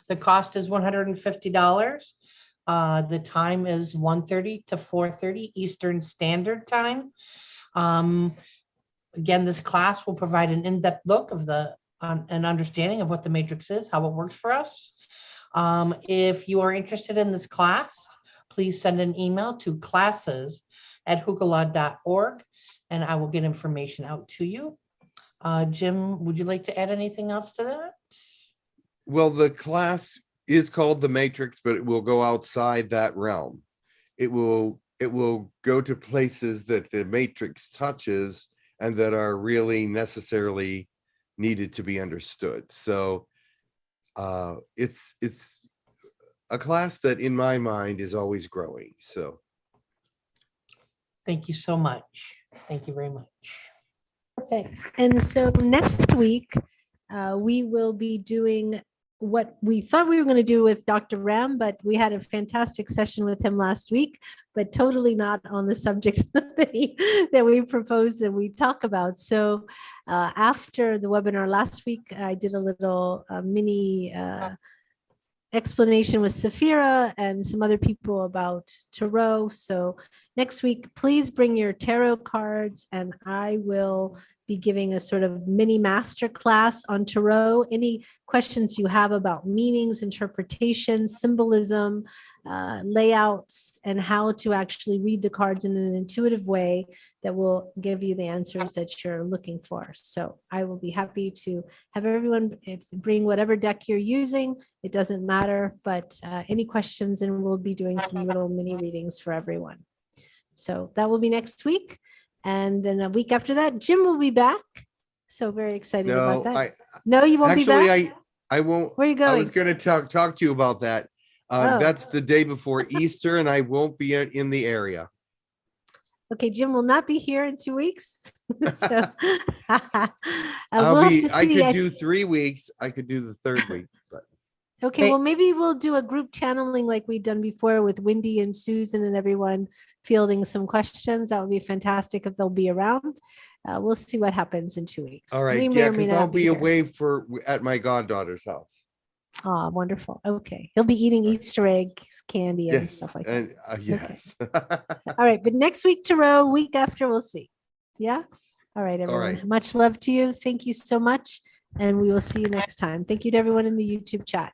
The cost is $150. The time is 1:30 to 4:30 Eastern Standard Time. Again, this class will provide an in-depth look of an understanding of what the Matrix is, how it works for us. If you are interested in this class, please send an email to classes@hucolo.org, and I will get information out to you. Jim, would you like to add anything else to that? Well, the class is called the Matrix, but it will go outside that realm. It will go to places that the Matrix touches and that are really necessarily needed to be understood. So it's a class that in my mind is always growing. So thank you so much. Thank you very much. Perfect. And so next week, we will be doing what we thought we were going to do with Dr. Ram, but we had a fantastic session with him last week, but totally not on the subject that we proposed that we talk about. So after the webinar last week, I did a little mini explanation with Safira and some other people about tarot. So next week, please bring your tarot cards, and I will be giving a sort of mini master class on tarot. Any questions you have about meanings, interpretation, symbolism, layouts, and how to actually read the cards in an intuitive way that will give you the answers that you're looking for. So I will be happy to have everyone bring whatever deck you're using. It doesn't matter, but any questions, and we'll be doing some little mini readings for everyone. So that will be next week. And then a week after that, Jim will be back. So very excited about that. No, you won't be back? Actually, I won't. Where are you going? I was going to talk to you about that. That's the day before Easter, and I won't be in the area. Okay, Jim will not be here in 2 weeks. So I could do 3 weeks. I could do the third week, but okay, well, maybe we'll do a group channeling like we've done before with Wendy and Susan and everyone fielding some questions. That would be fantastic if they'll be around. We'll see what happens in 2 weeks. all right. Yeah, because I'll be away at my goddaughter's house. Oh, wonderful. Okay. He'll be eating Easter eggs, candy, and stuff like that. And yes. All right. But next week, tarot, week after, we'll see. Yeah. All right, everyone. right. Much love to you. Thank you so much. And we will see you next time. Thank you to everyone in the YouTube chat.